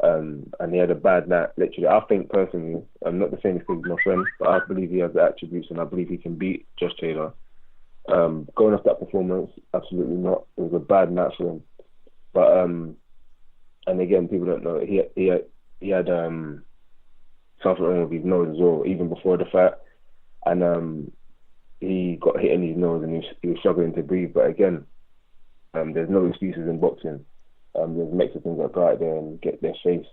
and he had a bad night. Literally, I think personally, I'm not the same as my friend, but I believe he has the attributes, and I believe he can beat Josh Taylor. Going off that performance, absolutely not. It was a bad night for him. But and again, people don't know he had something wrong with his nose as well, even before the fight, and he got hit in his nose, and he was struggling to breathe. But again, there's no excuses in boxing. There's Mexicans that go out there and get their face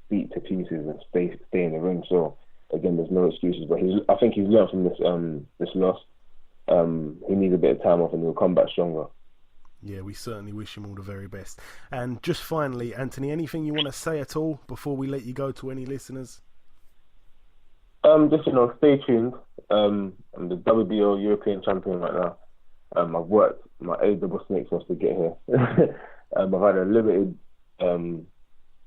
beat to pieces and stay in the ring. So again, there's no excuses. But I think he's learned from this loss. He needs a bit of time off, and he'll come back stronger. Yeah, we certainly wish him all the very best. And just finally, Anthony, anything you want to say at all before we let you go to any listeners? Just stay tuned. I'm the WBO European champion right now. I've worked my double snakes off to get here. I've had a limited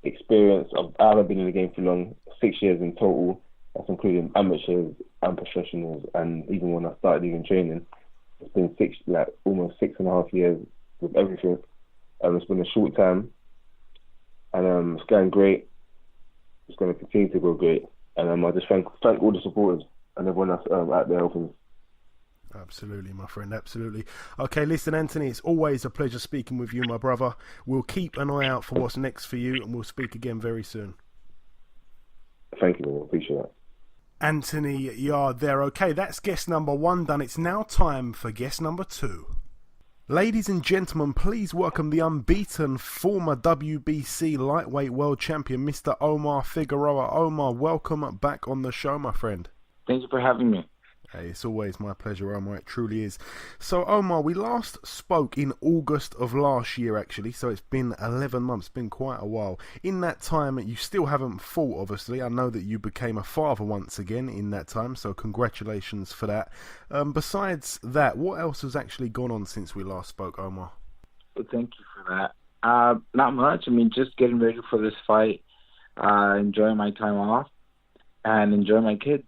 experience. I haven't been in the game for long, 6 years in total. That's including amateurs and professionals, and even when I started even training, it's been almost 6.5 years with everything. It's been a short time, and it's going great. It's going to continue to go great, and I just thank all the supporters and everyone that's out there helping us. Absolutely, my friend, absolutely. Okay, listen, Anthony, it's always a pleasure speaking with you, my brother. We'll keep an eye out for what's next for you, and we'll speak again very soon. Thank you, I appreciate that. Anthony Yarde there. Okay, that's guest number 1 done. It's now time for guest number 2. Ladies and gentlemen, please welcome the unbeaten former WBC lightweight world champion, Mr. Omar Figueroa. Omar, welcome back on the show, my friend. Thank you for having me. Hey, it's always my pleasure, Omar. It truly is. So, Omar, we last spoke in August of last year, actually. So it's been 11 months, been quite a while. In that time, you still haven't fought, obviously. I know that you became a father once again in that time, so congratulations for that. Besides that, what else has actually gone on since we last spoke, Omar? Well, thank you for that. Not much. I mean, just getting ready for this fight, enjoying my time off, and enjoying my kids.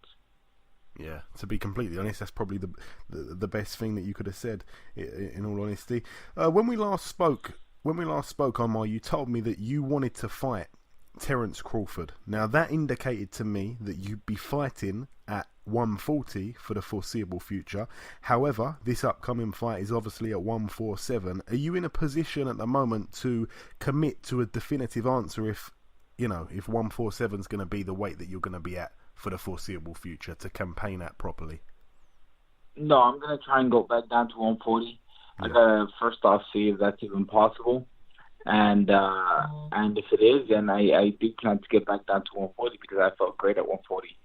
Yeah, to be completely honest, that's probably the best thing that you could have said, in all honesty. When we last spoke, Omar, you told me that you wanted to fight Terence Crawford. Now, that indicated to me that you'd be fighting at 140 for the foreseeable future. However, this upcoming fight is obviously at 147. Are you in a position at the moment to commit to a definitive answer if 147 is going to be the weight that you're going to be at for the foreseeable future to campaign at properly? No, I'm going to try and go back down to 140. Yeah. I got to first off see if that's even possible. And if it is, then I do plan to get back down to 140 because I felt great at 140.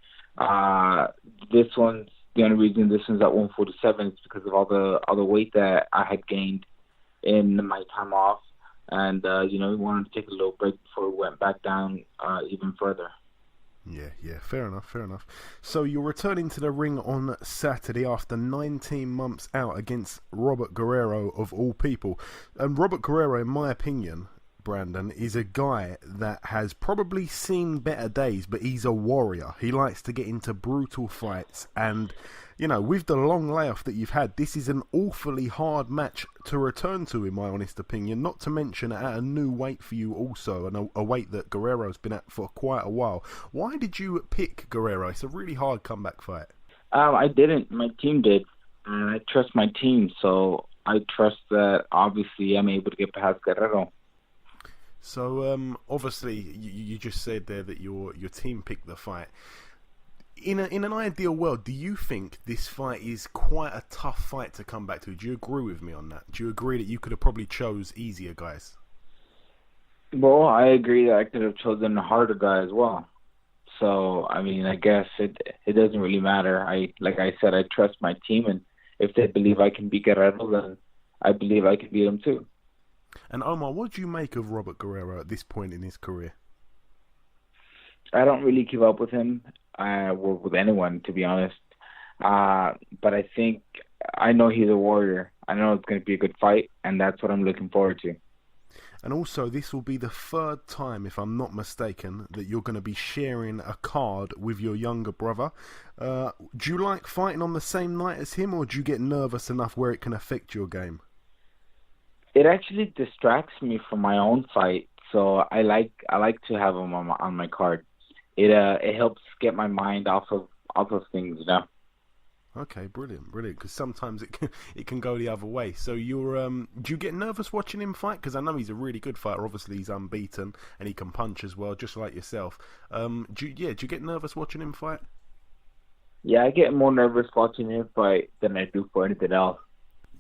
The only reason this one's at 147 is because of all the weight that I had gained in my time off. And, we wanted to take a little break before we went back down even further. Yeah, fair enough. So you're returning to the ring on Saturday after 19 months out against Robert Guerrero, of all people. And Robert Guerrero, in my opinion, Brandon, is a guy that has probably seen better days, but he's a warrior. He likes to get into brutal fights, and with the long layoff that you've had, this is an awfully hard match to return to, in my honest opinion, not to mention at a new weight for you also, and a weight that Guerrero's been at for quite a while. Why did you pick Guerrero? It's a really hard comeback fight. I didn't. My team did, and I trust my team, so I trust that obviously I'm able to get past Guerrero. So, obviously, you just said there that your team picked the fight. In an ideal world, do you think this fight is quite a tough fight to come back to? Do you agree with me on that? Do you agree that you could have probably chose easier guys? Well, I agree that I could have chosen a harder guy as well. So, I mean, I guess it doesn't really matter. Like I said, I trust my team, and if they believe I can beat Guerrero, then I believe I can beat him too. And Omar, what do you make of Robert Guerrero at this point in his career? I don't really keep up with him, or with anyone, to be honest. But I know he's a warrior. I know it's going to be a good fight, and that's what I'm looking forward to. And also, this will be the third time, if I'm not mistaken, that you're going to be sharing a card with your younger brother. Do you like fighting on the same night as him, or do you get nervous enough where it can affect your game? It actually distracts me from my own fight, so I like to have him on my card. It helps get my mind off of things, you know. Okay, brilliant. Because sometimes it can go the other way. So do you get nervous watching him fight? Because I know he's a really good fighter. Obviously, he's unbeaten and he can punch as well, just like yourself. Do you get nervous watching him fight? Yeah, I get more nervous watching him fight than I do for anything else.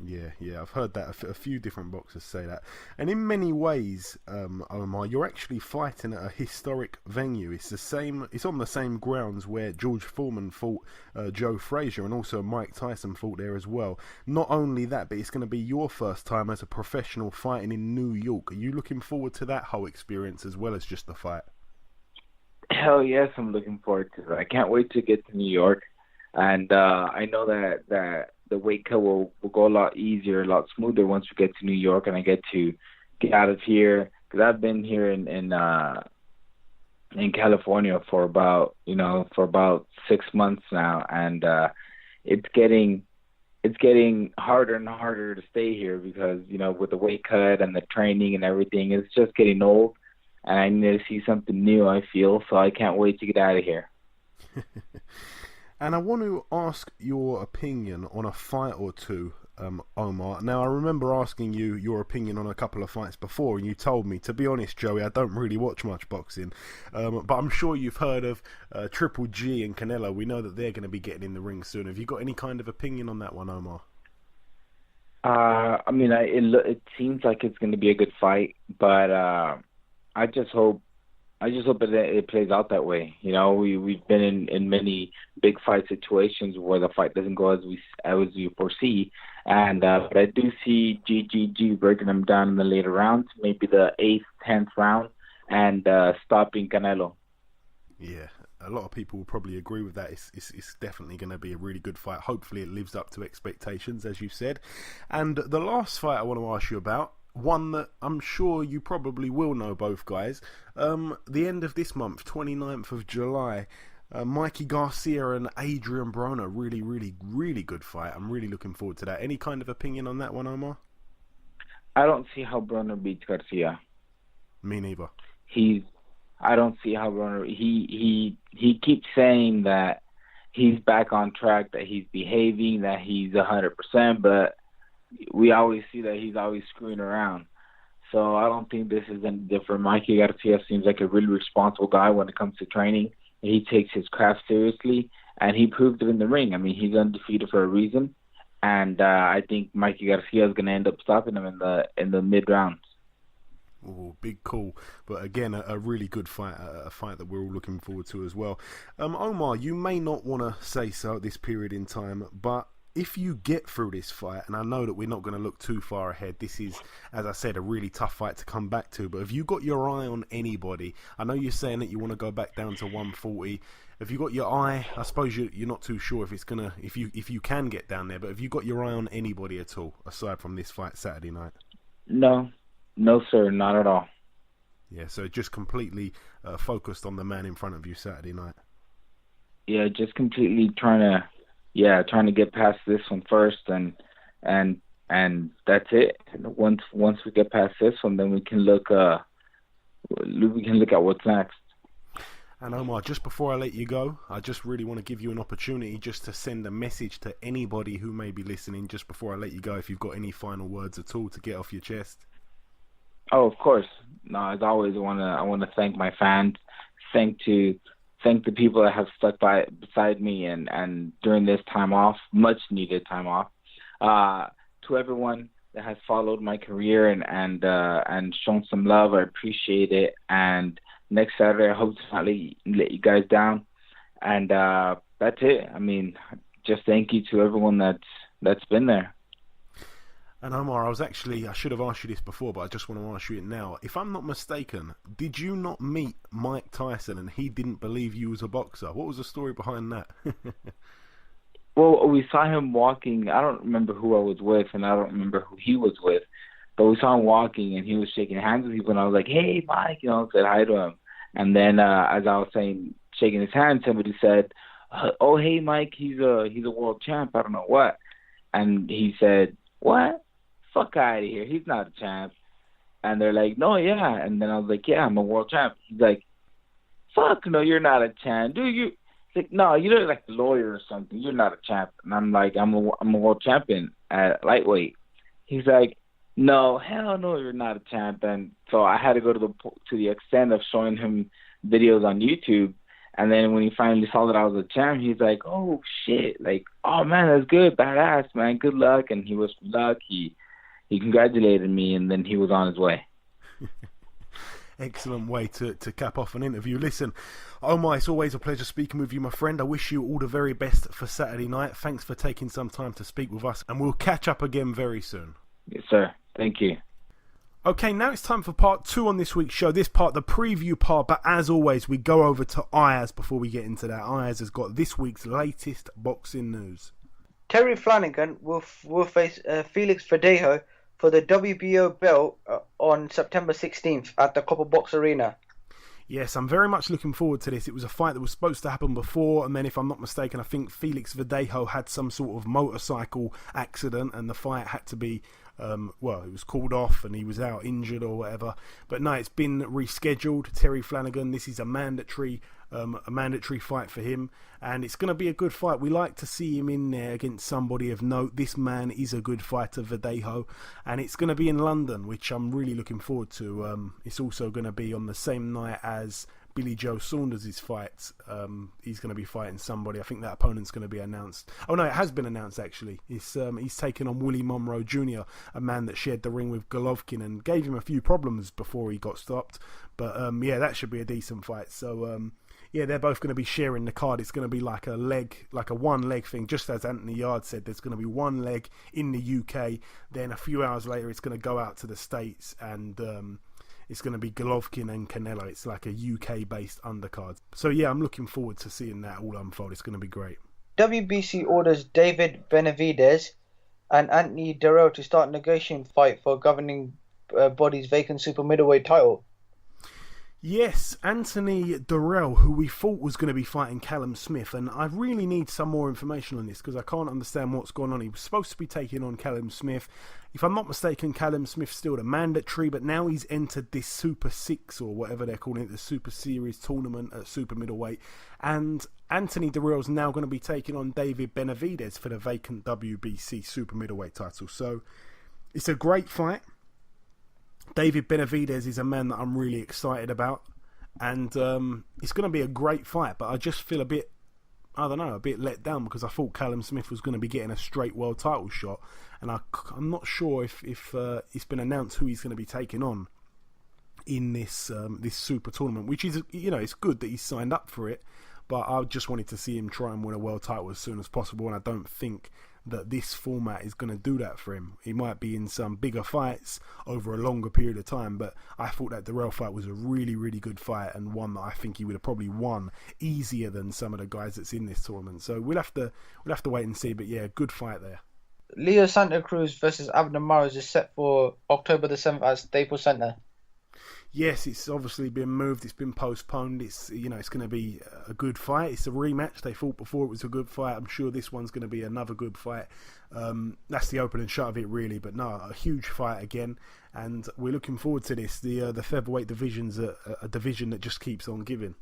Yeah, I've heard that a few different boxers say that. And in many ways, Omar, you're actually fighting at a historic venue. It's on the same grounds where George Foreman fought Joe Frazier, and also Mike Tyson fought there as well. Not only that, but it's going to be your first time as a professional fighting in New York. Are you looking forward to that whole experience as well as just the fight? Hell yes, I'm looking forward to it. I can't wait to get to New York, and I know that the weight cut will go a lot easier, a lot smoother once we get to New York, and I get to get out of here, because I've been here in California for about 6 months now, and it's getting harder and harder to stay here because, you know, with the weight cut and the training and everything, it's just getting old, and I need to see something new, I feel, so I can't wait to get out of here. And I want to ask your opinion on a fight or two, Omar. Now, I remember asking you your opinion on a couple of fights before, and you told me, to be honest, Joey, I don't really watch much boxing, but I'm sure you've heard of Triple G and Canelo. We know that they're going to be getting in the ring soon. Have you got any kind of opinion on that one, Omar? I mean, it seems like it's going to be a good fight, but I just hope it plays out that way. You know, we've been in many big fight situations where the fight doesn't go as we foresee, and but I do see GGG breaking them down in the later rounds, maybe the 8th, 10th round, and stopping Canelo. Yeah, a lot of people will probably agree with that. It's definitely going to be a really good fight. Hopefully it lives up to expectations, as you said. And the last fight I want to ask you about, one that I'm sure you probably will know, both guys. The end of this month, 29th of July, Mikey Garcia and Adrian Broner. Really, really, really good fight. I'm really looking forward to that. Any kind of opinion on that one, Omar? I don't see how Broner beats Garcia. Me neither. I don't see how Broner... He keeps saying that he's back on track, that he's behaving, that he's 100%, but we always see that he's always screwing around. So I don't think this is any different. Mikey Garcia seems like a really responsible guy when it comes to training. He takes his craft seriously, and he proved it in the ring. I mean, he's undefeated for a reason, and I think Mikey Garcia is going to end up stopping him in the mid-rounds. Oh, big call. But again, a really good fight, a fight that we're all looking forward to as well. Omar, you may not want to say so at this period in time, but if you get through this fight, and I know that we're not going to look too far ahead, this is, as I said, a really tough fight to come back to, but have you got your eye on anybody? I know you're saying that you want to go back down to 140. Have you got your eye? I suppose you're not too sure if it's gonna, if you can get down there, but have you got your eye on anybody at all aside from this fight Saturday night? No, sir, not at all. Yeah, so just completely focused on the man in front of you Saturday night. Yeah, just completely trying to get past this one first, and that's it. Once we get past this one, then we can look at what's next. And Omar, just before I let you go, I just really want to give you an opportunity just to send a message to anybody who may be listening. Just before I let you go, if you've got any final words at all to get off your chest. Oh, of course. No, as always, I want to thank my fans. Thank the people that have stuck beside me and during this time off, much needed time off. To everyone that has followed my career and shown some love, I appreciate it. And next Saturday, I hope to not let you guys down. And that's it. I mean, just thank you to everyone that's been there. And Omar, I should have asked you this before, but I just want to ask you it now. If I'm not mistaken, did you not meet Mike Tyson and he didn't believe you was a boxer? What was the story behind that? Well, we saw him walking. I don't remember who I was with, and I don't remember who he was with. But we saw him walking, and he was shaking hands with people, and I was like, "Hey, Mike," said hi to him. And then, as I was shaking his hand, somebody said, "Oh, hey, Mike, he's a world champ. I don't know what." And he said, "What? Fuck out of here. He's not a champ." And they're like, "No, yeah." And then I was like, "Yeah, I'm a world champ." He's like, "Fuck no, you're not a champ, dude. He's like, no, you look like a lawyer or something. You're not a champ." And I'm like, I'm a world champion at lightweight. He's like, "No, hell no, you're not a champ." And so I had to go to the extent of showing him videos on YouTube. And then when he finally saw that I was a champ, he's like, "Oh shit, like, oh man, that's good, badass, man, good luck." And he was luck. He congratulated me, and then he was on his way. Excellent way to cap off an interview. Listen, Omar, it's always a pleasure speaking with you, my friend. I wish you all the very best for Saturday night. Thanks for taking some time to speak with us, and we'll catch up again very soon. Yes, sir. Thank you. Okay, now it's time for part 2 on this week's show. This part, the preview part, but as always, we go over to Ayaz before we get into that. Ayaz has got this week's latest boxing news. Terry Flanagan will face Felix Verdejo for the WBO belt on September 16th at the Copper Box Arena. Yes, I'm very much looking forward to this. It was a fight that was supposed to happen before, and then if I'm not mistaken, I think Felix Verdejo had some sort of motorcycle accident, and the fight had to be, it was called off, and he was out injured or whatever. But no, it's been rescheduled. Terry Flanagan, this is a mandatory fight for him, and it's going to be a good fight. We like to see him in there against somebody of note. This man is a good fighter, Verdejo, and it's going to be in London, which I'm really looking forward to. It's also going to be on the same night as Billy Joe Saunders' fight. He's going to be fighting somebody. I think that opponent's going to be announced. Oh no, it has been announced actually. He's taken on Willie Monroe Jr., a man that shared the ring with Golovkin and gave him a few problems before he got stopped. But that should be a decent fight. So they're both going to be sharing the card. It's going to be like a one leg thing. Just as Anthony Yarde said, there's going to be one leg in the UK. Then a few hours later, it's going to go out to the States, and it's going to be Golovkin and Canelo. It's like a UK-based undercard. So yeah, I'm looking forward to seeing that all unfold. It's going to be great. WBC orders David Benavidez and Anthony Guerrero to start negotiating fight for governing body's vacant super middleweight title. Yes, Anthony Durrell, who we thought was going to be fighting Callum Smith, and I really need some more information on this because I can't understand what's going on. He was supposed to be taking on Callum Smith. If I'm not mistaken, Callum Smith's still the mandatory, but now he's entered this Super 6 or whatever they're calling it, the Super Series tournament at super middleweight, and Anthony Durrell's now going to be taking on David Benavidez for the vacant WBC super middleweight title. So it's a great fight. David Benavidez is a man that I'm really excited about, and it's going to be a great fight, but I just feel a bit let down because I thought Callum Smith was going to be getting a straight world title shot, and I'm not sure if it's been announced who he's going to be taking on in this super tournament, which is, it's good that he's signed up for it, but I just wanted to see him try and win a world title as soon as possible, and I don't think that this format is going to do that for him. He might be in some bigger fights over a longer period of time, but I thought that Durrell fight was a really, really good fight, and one that I think he would have probably won easier than some of the guys that's in this tournament. So we'll have to wait and see, but yeah, good fight there. Leo Santa Cruz versus Abner Mares is set for October the 7th at Staples Center. Yes, it's obviously been moved. It's been postponed. It's it's going to be a good fight. It's a rematch. They fought before. It was a good fight. I'm sure this one's going to be another good fight. That's the open and shut of it, really. But no, a huge fight again, and we're looking forward to this. The featherweight division's a division that just keeps on giving.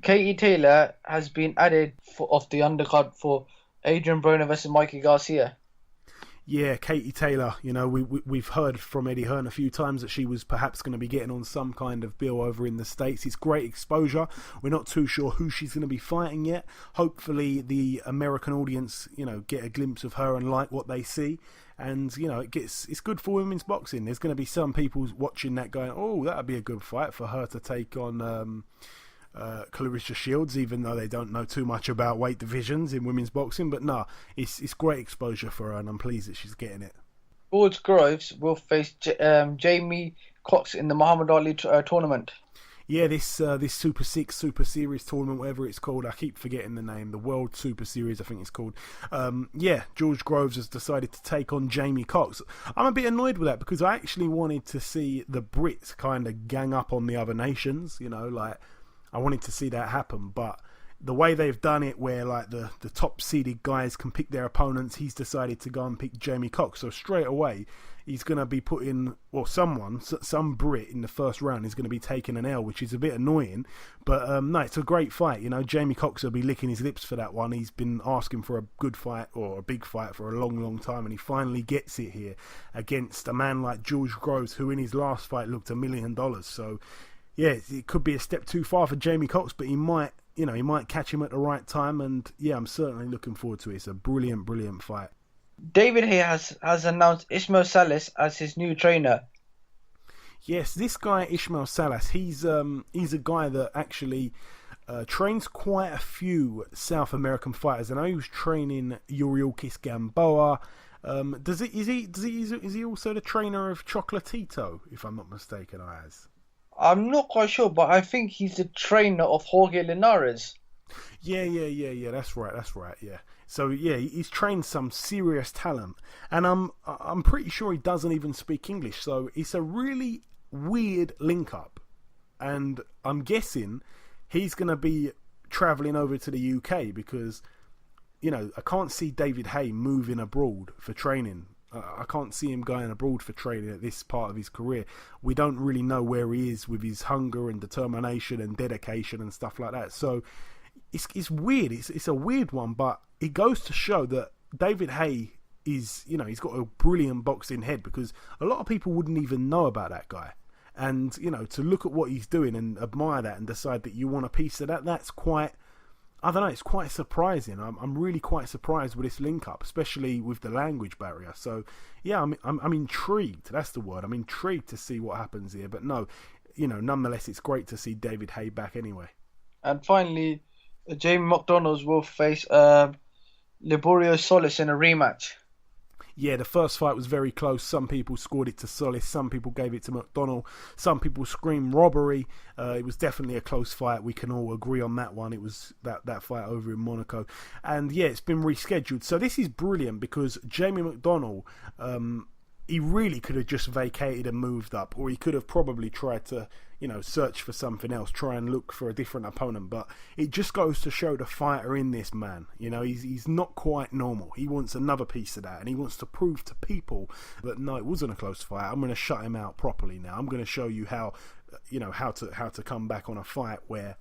Katie Taylor has been added off the undercard for Adrian Broner versus Mikey Garcia. Yeah, Katie Taylor, we've heard from Eddie Hearn a few times that she was perhaps going to be getting on some kind of bill over in the States. It's great exposure. We're not too sure who she's going to be fighting yet. Hopefully the American audience, get a glimpse of her and like what they see. And, it's good for women's boxing. There's going to be some people watching that going, oh, that would be a good fight for her to take on Clarissa Shields, even though they don't know too much about weight divisions in women's boxing. But no, it's great exposure for her, and I'm pleased that she's getting it. George Groves will face Jamie Cox in the Muhammad Ali tournament. Yeah, this Super 6 Super Series tournament, whatever it's called, I keep forgetting the name, the World Super Series I think it's called. George Groves has decided to take on Jamie Cox. I'm a bit annoyed with that because I actually wanted to see the Brits kind of gang up on the other nations, I wanted to see that happen, but the way they've done it where like the top seeded guys can pick their opponents, he's decided to go and pick Jamie Cox. So straight away he's going to be putting, some Brit in the first round is going to be taking an L, which is a bit annoying. But no, it's a great fight. Jamie Cox will be licking his lips for that one. He's been asking for a good fight or a big fight for a long, long time, and he finally gets it here against a man like George Groves, who in his last fight looked $1 million. So yeah, it could be a step too far for Jamie Cox, but he might catch him at the right time, and yeah, I'm certainly looking forward to it. It's a brilliant, brilliant fight. David Haye has announced Ismail Salas as his new trainer. Yes, this guy Ismail Salas, he's a guy that actually trains quite a few South American fighters. I know he was training Yuriorkis Gamboa. Is he also the trainer of Chocolatito, if I'm not mistaken, Ayaz? I'm not quite sure, but I think he's the trainer of Jorge Linares. Yeah, that's right, yeah. So yeah, he's trained some serious talent, and I'm pretty sure he doesn't even speak English, so it's a really weird link up, and I'm guessing he's going to be travelling over to the UK because, I can't see David Haye moving abroad for training. I can't see him going abroad for training at this part of his career. We don't really know where he is with his hunger and determination and dedication and stuff like that. So it's weird. It's a weird one, but it goes to show that David Haye is, he's got a brilliant boxing head, because a lot of people wouldn't even know about that guy. And, to look at what he's doing and admire that and decide that you want a piece of that, that's quite... I don't know, it's quite surprising. I'm really quite surprised with this link up, especially with the language barrier. So yeah, I'm intrigued. That's the word. I'm intrigued to see what happens here. But no, nonetheless, it's great to see David Haye back anyway. And finally, Jamie McDonald will face Liborio Solis in a rematch. Yeah, the first fight was very close. Some people scored it to Solis, some people gave it to McDonald, some people screamed robbery. It was definitely a close fight. We can all agree on that one. It was that fight over in Monaco. And yeah, it's been rescheduled. So this is brilliant because Jamie McDonald, he really could have just vacated and moved up, or he could have probably tried to, search for something else, try and look for a different opponent. But it just goes to show the fighter in this man. He's not quite normal. He wants another piece of that, and he wants to prove to people that no, it wasn't a close fight. I'm going to shut him out properly now. I'm going to show you how, how to come back on a fight where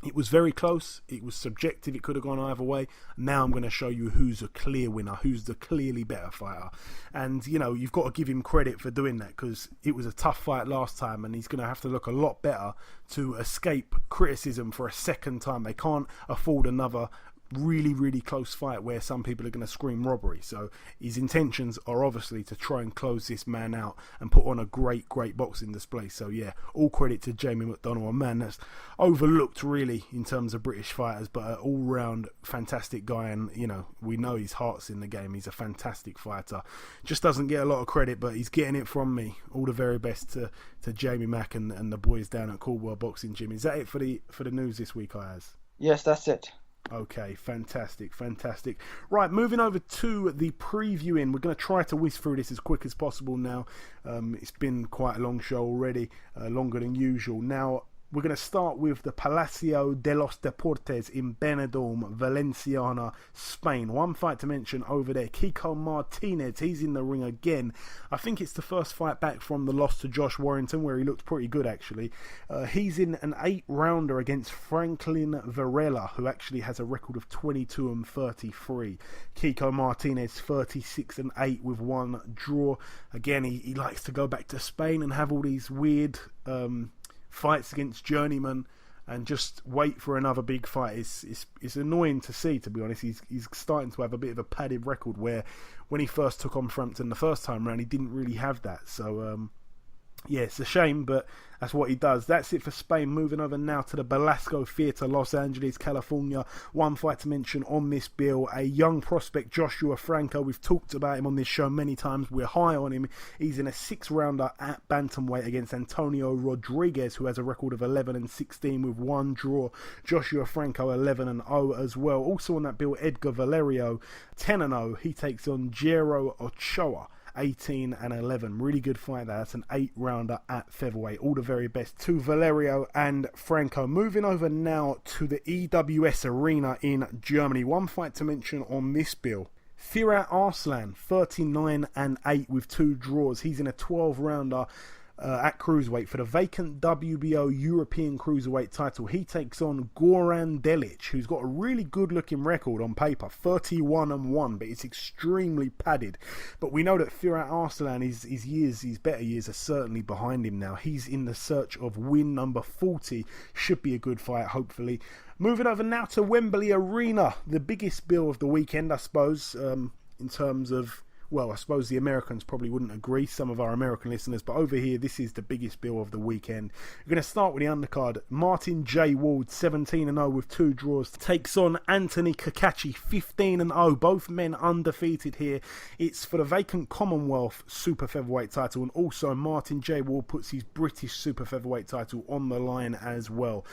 it was very close, it was subjective, it could have gone either way. Now I'm going to show you who's a clear winner, who's the clearly better fighter. And, you've got to give him credit for doing that, because it was a tough fight last time, and he's going to have to look a lot better to escape criticism for a second time. They can't afford another really, really close fight where some people are going to scream robbery. So his intentions are obviously to try and close this man out and put on a great boxing display. So yeah, all credit to Jamie McDonald, a man that's overlooked really in terms of British fighters, but an all-round fantastic guy. And we know his heart's in the game. He's a fantastic fighter, just doesn't get a lot of credit, but he's getting it from me. All the very best to Jamie Mack and the boys down at Caldwell Boxing Gym. Is that it for the news this week, Ayaz? Yes, that's it. Okay, fantastic. Right, moving over to the previewing. We're going to try to whiz through this as quick as possible now. It's been quite a long show already, longer than usual. Now, we're going to start with the Palacio de los Deportes in Benidorm, Valenciana, Spain. One fight to mention over there, Kiko Martinez. He's in the ring again. I think it's the first fight back from the loss to Josh Warrington, where he looked pretty good, actually. He's in an 8-rounder against Franklin Varela, who actually has a record of 22-33. Kiko Martinez, 36-8 with one draw. Again, he likes to go back to Spain and have all these weird... fights against journeymen and just wait for another big fight. It's annoying to see, to be honest. He's starting to have a bit of a padded record, where when he first took on Frampton the first time round, he didn't really have that. So Yeah, it's a shame, but that's what he does. That's it for Spain. Moving over now to the Belasco Theatre, Los Angeles, California. One fight to mention on this bill, a young prospect, Joshua Franco. We've talked about him on this show many times. We're high on him. He's in a 6-rounder at bantamweight against Antonio Rodriguez, who has a record of 11-16 with 1 draw. Joshua Franco 11-0 as well. Also on that bill, Edgar Valerio 10-0. He takes on Guerrero Ochoa. 18-11. Really good fight there. That's an 8-rounder at featherweight. All the very best to Valerio and Franco. Moving over now to the EWS arena in Germany. One fight to mention on this bill. Firat Arslan, 39-8 with 2 draws. He's in a 12-rounder at cruiserweight for the vacant WBO European cruiserweight title. He takes on Goran Delic, who's got a really good looking record on paper, 31-1, but it's extremely padded. But we know that Firat Arslan, his better years are certainly behind him now. He's in the search of win number 40. Should be a good fight, hopefully. Moving over now to Wembley Arena, the biggest bill of the weekend, I suppose, in terms of, well, I suppose the Americans probably wouldn't agree, some of our American listeners, but over here, this is the biggest bill of the weekend. We're going to start with the undercard. Martin J. Ward, 17-0 with 2 draws, takes on Anthony Kakachi, 15-0. Both men undefeated here. It's for the vacant Commonwealth Super Featherweight title, and also Martin J. Ward puts his British Super Featherweight title on the line as well.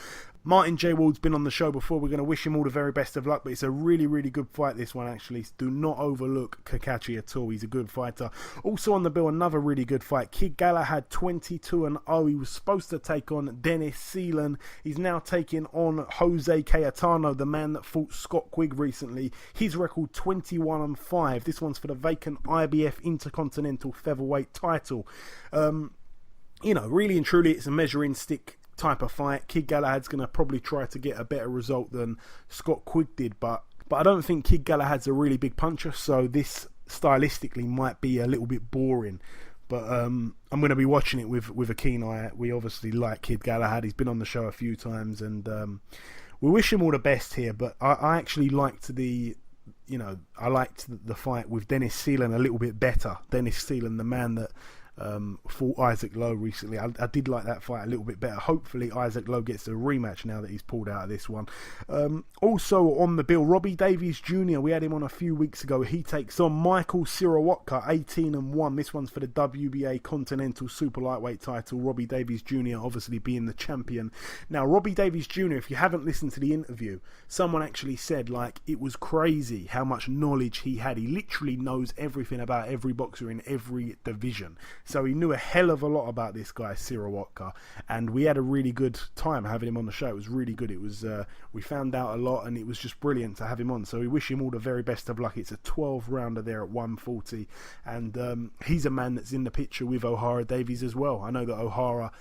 Martin J. Ward's been on the show before. We're going to wish him all the very best of luck, but it's a really, really good fight, this one, actually. Do not overlook Kakachi at all. He's a good fighter. Also on the bill, another really good fight. Kid Galahad, 22-0. He was supposed to take on Dennis Seelan. He's now taking on Jose Cayetano, the man that fought Scott Quigg recently. His record, 21-5. This one's for the vacant IBF Intercontinental Featherweight title. Really and truly, it's a measuring stick type of fight. Kid Galahad's going to probably try to get a better result than Scott Quigg did, but I don't think Kid Galahad's a really big puncher, so this stylistically might be a little bit boring. But I'm going to be watching it with a keen eye. We obviously like Kid Galahad. He's been on the show a few times, and we wish him all the best here. But I actually liked the fight with Dennis Seelan a little bit better. Dennis Seelan, the man that fought Isaac Lowe recently. I did like that fight a little bit better. Hopefully Isaac Lowe gets a rematch now that he's pulled out of this one. Also on the bill, Robbie Davies Jr. We had him on a few weeks ago. He takes on Michael Sirawotka, 18-1. This one's for the WBA Continental Super Lightweight title. Robbie Davies Jr. obviously being the champion. Now, Robbie Davies Jr., if you haven't listened to the interview, someone actually said, it was crazy how much knowledge he had. He literally knows everything about every boxer in every division. So he knew a hell of a lot about this guy, Sirawotka, and we had a really good time having him on the show. It was really good. It was we found out a lot, and it was just brilliant to have him on. So we wish him all the very best of luck. It's a 12-rounder there at 140, and he's a man that's in the picture with O'Hara Davies as well. I know that O'Hara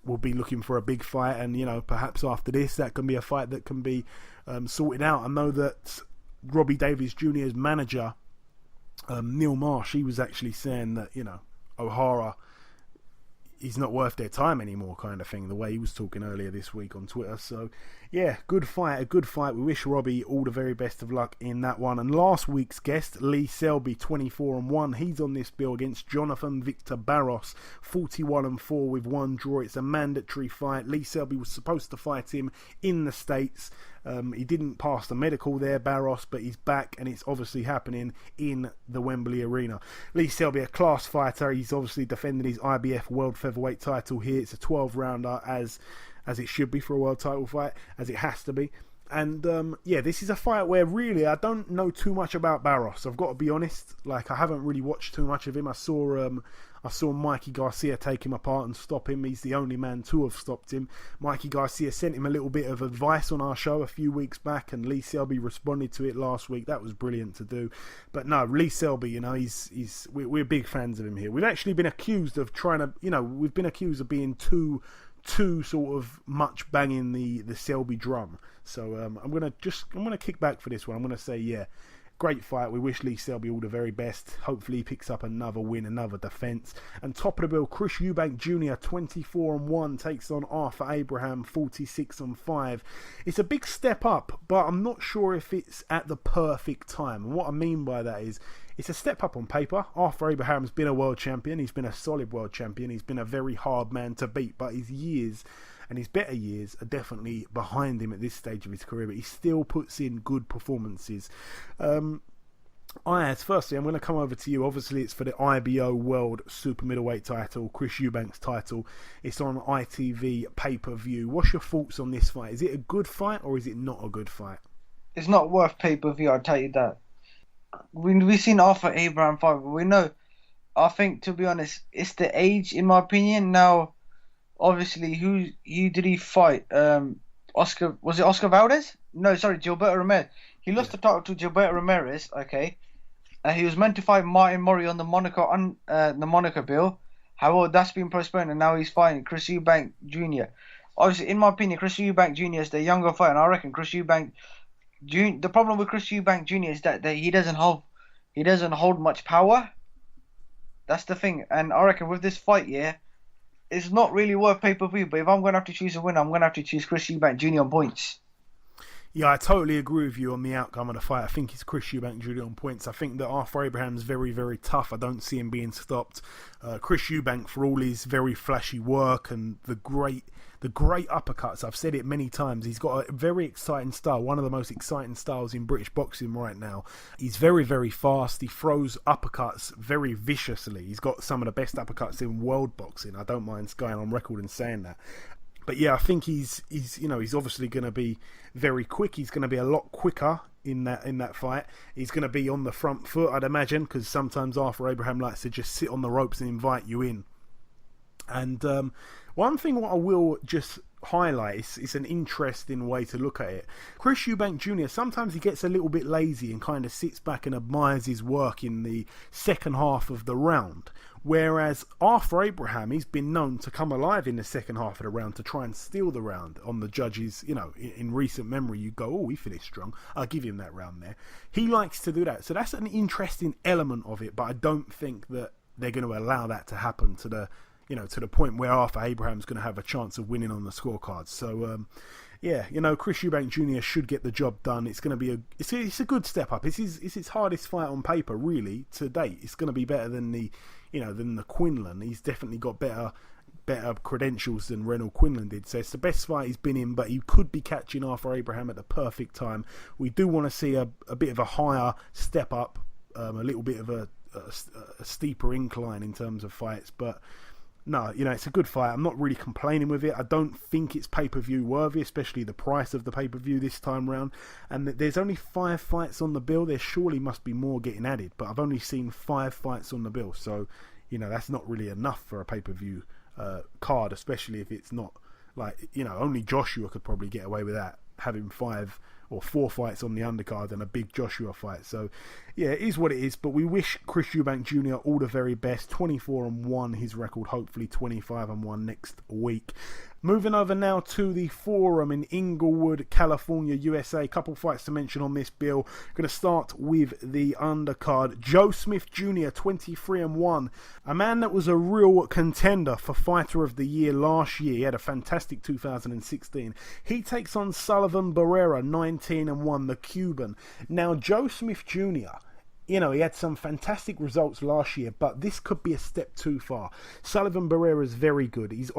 will be looking for a big fight, and perhaps after this, that can be a fight that can be sorted out. I know that Robbie Davies Jr.'s manager, Neil Marsh, he was actually saying that O'Hara, he's not worth their time anymore, kind of thing, the way he was talking earlier this week on Twitter. So yeah, a good fight. We wish Robbie all the very best of luck in that one. And last week's guest, Lee Selby, 24-1. He's on this bill against Jonathan Victor Barros, 41-4 with 1 draw. It's a mandatory fight. Lee Selby was supposed to fight him in the States. He didn't pass the medical there, Barros, but he's back, and it's obviously happening in the Wembley Arena. Lee Selby, a class fighter. He's obviously defending his IBF World Featherweight title here. It's a 12-rounder, as it should be for a world title fight, as it has to be. And this is a fight where really I don't know too much about Barros. I've got to be honest. I haven't really watched too much of him. I saw Mikey Garcia take him apart and stop him. He's the only man to have stopped him. Mikey Garcia sent him a little bit of advice on our show a few weeks back, and Lee Selby responded to it last week. That was brilliant to do. But no, Lee Selby, we're big fans of him here. We've actually been accused of being too sort of much banging the Selby drum. So I'm gonna kick back for this one. I'm gonna say great fight. We wish Lee Selby all the very best. Hopefully he picks up another win, another defence. And top of the bill, Chris Eubank Jr., 24-1, takes on Arthur Abraham, 46-5. It's a big step up, but I'm not sure if it's at the perfect time. And what I mean by that is, it's a step up on paper. Arthur Abraham's been a world champion. He's been a solid world champion. He's been a very hard man to beat, but his years and his better years are definitely behind him at this stage of his career, but he still puts in good performances. Ayaz, firstly, I'm going to come over to you. Obviously, it's for the IBO World Super Middleweight title, Chris Eubank's title. It's on ITV pay-per-view. What's your thoughts on this fight? Is it a good fight or is it not a good fight? It's not worth pay-per-view, I'll tell you that. We've seen Arthur Abraham fight, but we know, I think, to be honest, it's the age, in my opinion. Now, obviously, who did he fight? Oscar Valdez? No, sorry, Gilberto Ramirez. He lost the title to Gilberto Ramirez, okay. He was meant to fight Martin Murray on the Monaco bill. However, that's been postponed, and now he's fighting Chris Eubank Jr. Obviously, in my opinion, Chris Eubank Jr. is the younger fighter, and I reckon Chris Eubank Jr. The problem with Chris Eubank Jr. is that he doesn't hold much power. That's the thing, and I reckon with this fight, it's not really worth pay-per-view. But if I'm going to have to choose a winner, I'm going to have to choose Chris Eubank Jr. on points. Yeah, I totally agree with you on the outcome of the fight. I think it's Chris Eubank Jr. on points. I think that Arthur Abraham's very, very tough. I don't see him being stopped. Chris Eubank, for all his very flashy work and the great uppercuts, I've said it many times, he's got a very exciting style, one of the most exciting styles in British boxing right now. He's very, very fast. He throws uppercuts very viciously. He's got some of the best uppercuts in world boxing. I don't mind going on record and saying that. But yeah, I think he's obviously going to be very quick. He's going to be a lot quicker in that fight. He's going to be on the front foot, I'd imagine, because sometimes Arthur Abraham likes to just sit on the ropes and invite you in. And one thing what I will just highlight is an interesting way to look at it. Chris Eubank Jr., sometimes he gets a little bit lazy and kind of sits back and admires his work in the second half of the round. Whereas Arthur Abraham, he's been known to come alive in the second half of the round to try and steal the round on the judges. You know, in recent memory, you go, oh, he finished strong. I'll give him that round there. He likes to do that. So that's an interesting element of it, but I don't think that they're going to allow that to happen to the point where Arthur Abraham's going to have a chance of winning on the scorecards. So, Chris Eubank Jr. should get the job done. It's going to be it's a good step up. It's his hardest fight on paper, really, to date. It's going to be better than the Quinlan. He's definitely got better credentials than Reynald Quinlan did. So it's the best fight he's been in, but he could be catching Arthur Abraham at the perfect time. We do want to see a bit of a higher step up, a little bit of a steeper incline in terms of fights, but no, it's a good fight. I'm not really complaining with it. I don't think it's pay-per-view worthy, especially the price of the pay-per-view this time round. And there's only 5 fights on the bill. There surely must be more getting added, but I've only seen 5 fights on the bill. So, that's not really enough for a pay-per-view card, especially if it's not like, only Joshua could probably get away with that, having 5 or 4 fights on the undercard and a big Joshua fight. So yeah, it is what it is, but we wish Chris Eubank Jr. all the very best. 24-1 his record, hopefully 25-1 next week. Moving over now to the Forum in Inglewood, California, USA. A couple fights to mention on this bill. Going to start with the undercard. Joe Smith Jr., 23-1. A man that was a real contender for Fighter of the Year last year. He had a fantastic 2016. He takes on Sullivan Barrera, 19-1, the Cuban. Now, Joe Smith Jr., he had some fantastic results last year, but this could be a step too far. Sullivan Barrera is very good. His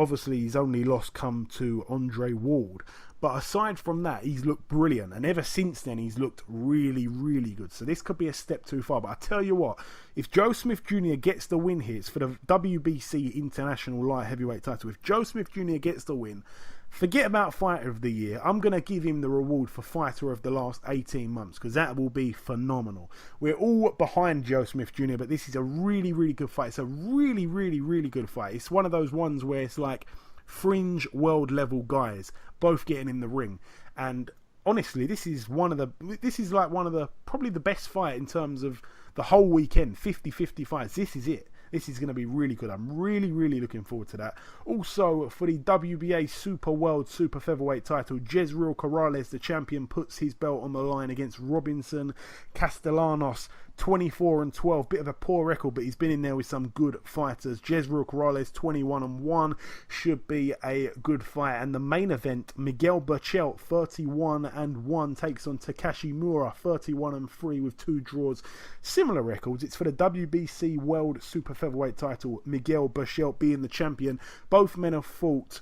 only loss come to Andre Ward. But aside from that, he's looked brilliant. And ever since then, he's looked really, really good. So this could be a step too far. But I tell you what, if Joe Smith Jr. gets the win here, it's for the WBC International Light Heavyweight title. If Joe Smith Jr. gets the win, forget about Fighter of the Year. I'm going to give him the reward for Fighter of the last 18 months because that will be phenomenal. We're all behind Joe Smith Jr., but this is a really, really good fight. It's a really, really, really good fight. It's one of those ones where it's like fringe world level guys both getting in the ring. And honestly, this is probably the best fight in terms of the whole weekend. 50-50 fights. This is it. This is going to be really good. I'm really, really looking forward to that. Also, for the WBA Super World Super Featherweight title, Jezreel Corrales, the champion, puts his belt on the line against Robinson Castellanos. 24-12, bit of a poor record, but he's been in there with some good fighters. Jezreel Corrales 21-1 should be a good fight. And the main event, Miguel Berchelt 31-1 takes on Takashi Miura 31-3 with 2 draws. Similar records. It's for the WBC World Super Featherweight title. Miguel Berchelt being the champion. Both men have fought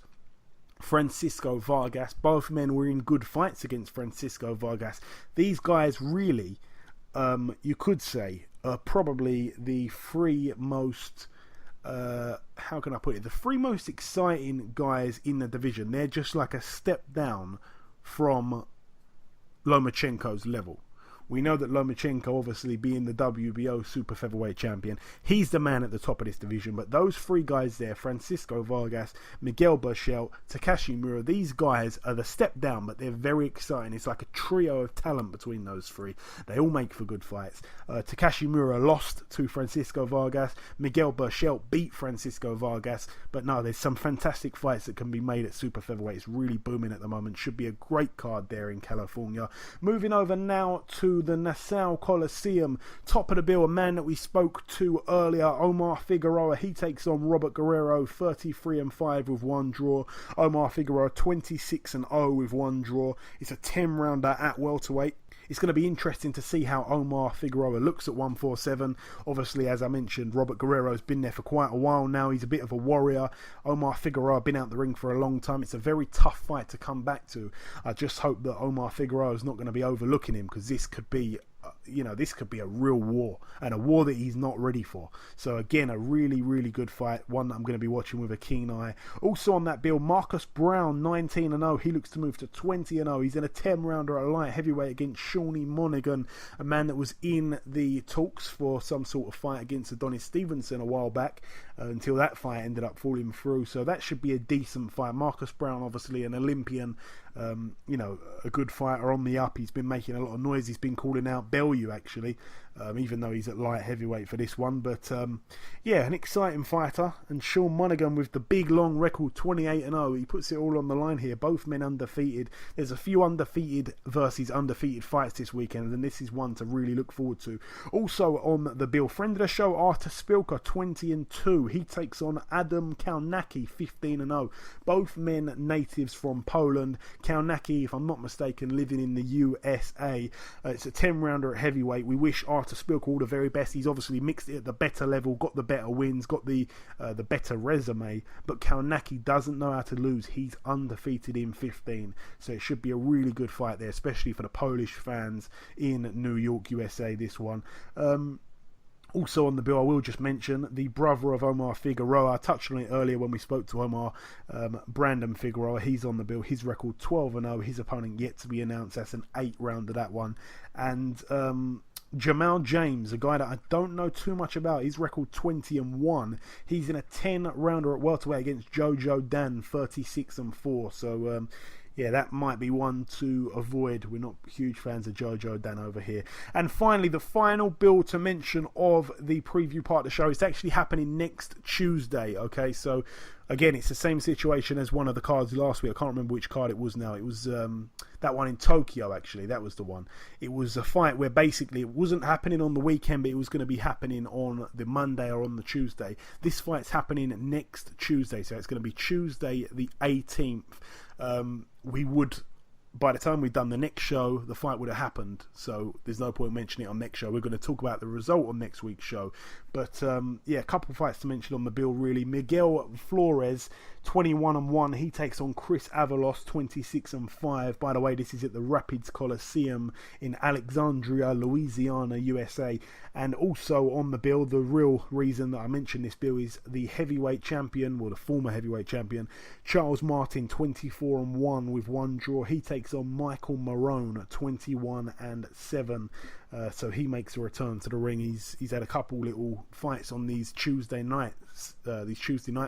Francisco Vargas. Both men were in good fights against Francisco Vargas. These guys really, you could say, are probably the 3 most, how can I put it, the 3 most exciting guys in the division. They're just like a step down from Lomachenko's level. We know that Lomachenko, obviously being the WBO Super Featherweight champion, he's the man at the top of this division. But those 3 guys there, Francisco Vargas, Miguel Berchelt, Takashi Miura, these guys are the step down, but they're very exciting. It's like a trio of talent between those 3. They all make for good fights. Takashi Miura lost to Francisco Vargas. Miguel Berchelt beat Francisco Vargas. But no, there's some fantastic fights that can be made at Super Featherweight. It's really booming at the moment. Should be a great card there in California. Moving over now to the Nassau Coliseum. Top of the bill, a man that we spoke to earlier, Omar Figueroa. He takes on Robert Guerrero, 33-5 with 1 draw. Omar Figueroa 26-0 with 1 draw. It's a 10-rounder at welterweight. It's going to be interesting to see how Omar Figueroa looks at 147. Obviously, as I mentioned, Robert Guerrero's been there for quite a while now. He's a bit of a warrior. Omar Figueroa been out the ring for a long time. It's a very tough fight to come back to. I just hope that Omar Figueroa is not going to be overlooking him, because this could be, this could be a real war, and a war that he's not ready for. So again, a really, really good fight, one that I'm going to be watching with a keen eye. Also on that bill, Marcus Brown, 19-0. He looks to move to 20-0. He's in a 10-rounder at light heavyweight against Shawnee Monaghan, a man that was in the talks for some sort of fight against Adonis Stevenson a while back, until that fight ended up falling through. So that should be a decent fight. Marcus Brown, obviously an Olympian, a good fighter on the up. He's been making a lot of noise. He's been calling out Bellew, actually, even though he's at light heavyweight for this one. But an exciting fighter. And Sean Monaghan with the big long record, 28-0. He puts it all on the line here. Both men undefeated. There's a few undefeated versus undefeated fights this weekend, and this is one to really look forward to. Also on the bill, friend of the show, Artur Spilka, 20-2. He takes on Adam Kalnacki, 15-0. Both men natives from Poland. Kalnacki, if I'm not mistaken, living in the USA. It's a 10-rounder at heavyweight. We wish Artur Spilka all the very best. He's obviously mixed it at the better level, got the better wins, got the better resume. But Kalnacki doesn't know how to lose. He's undefeated in 15. So it should be a really good fight there, especially for the Polish fans in New York, USA, this one. Also on the bill, I will just mention the brother of Omar Figueroa. I touched on it earlier when we spoke to Omar, Brandon Figueroa. He's on the bill. His record 12-0. His opponent yet to be announced. That's an 8-rounder, that one. And Jamal James, a guy that I don't know too much about. His record 20-1. He's in a 10-rounder at welterweight against Jojo Dan, 36-4. So that might be one to avoid. We're not huge fans of Jojo Dan over here. And finally, the final bill to mention of the preview part of the show. It's actually happening next Tuesday, okay? So, again, it's the same situation as one of the cards last week. I can't remember which card it was now. It was that one in Tokyo, actually. That was the one. It was a fight where basically it wasn't happening on the weekend, but it was going to be happening on the Monday or on the Tuesday. This fight's happening next Tuesday, so it's going to be Tuesday the 18th. By the time we've done the next show, the fight would have happened, so there's no point mentioning it on next show. We're going to talk about the result on next week's show. But a couple of fights to mention on the bill, really. Miguel Flores, 21-1. He takes on Chris Avalos, 26-5. By the way, this is at the Rapids Coliseum in Alexandria, Louisiana, USA. And also on the bill, the real reason that I mentioned this bill is the heavyweight champion, the former heavyweight champion, Charles Martin, 24-1 with 1 draw. He takes on Michael Marone, 21-7. So he makes a return to the ring. He's had a couple little fights on these Tuesday night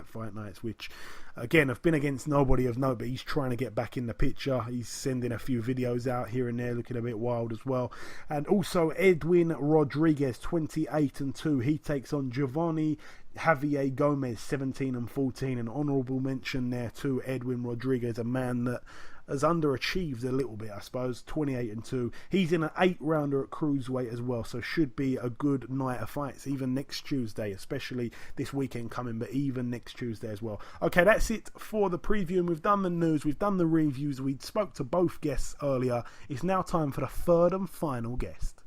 fight nights, which again have been against nobody of note, but he's trying to get back in the picture. He's sending a few videos out here and there, looking a bit wild as well. And also Edwin Rodriguez, 28-2. He takes on Giovanni Javier Gomez, 17-14. An honourable mention there to Edwin Rodriguez, a man that has underachieved a little bit, I suppose. 28-2. He's in an 8-rounder at cruiserweight as well, so should be a good night of fights, even next Tuesday, especially this weekend coming, but even next Tuesday as well. Okay, that's it for the preview, and we've done the news, we've done the reviews, we spoke to both guests earlier. It's now time for the third and final guest.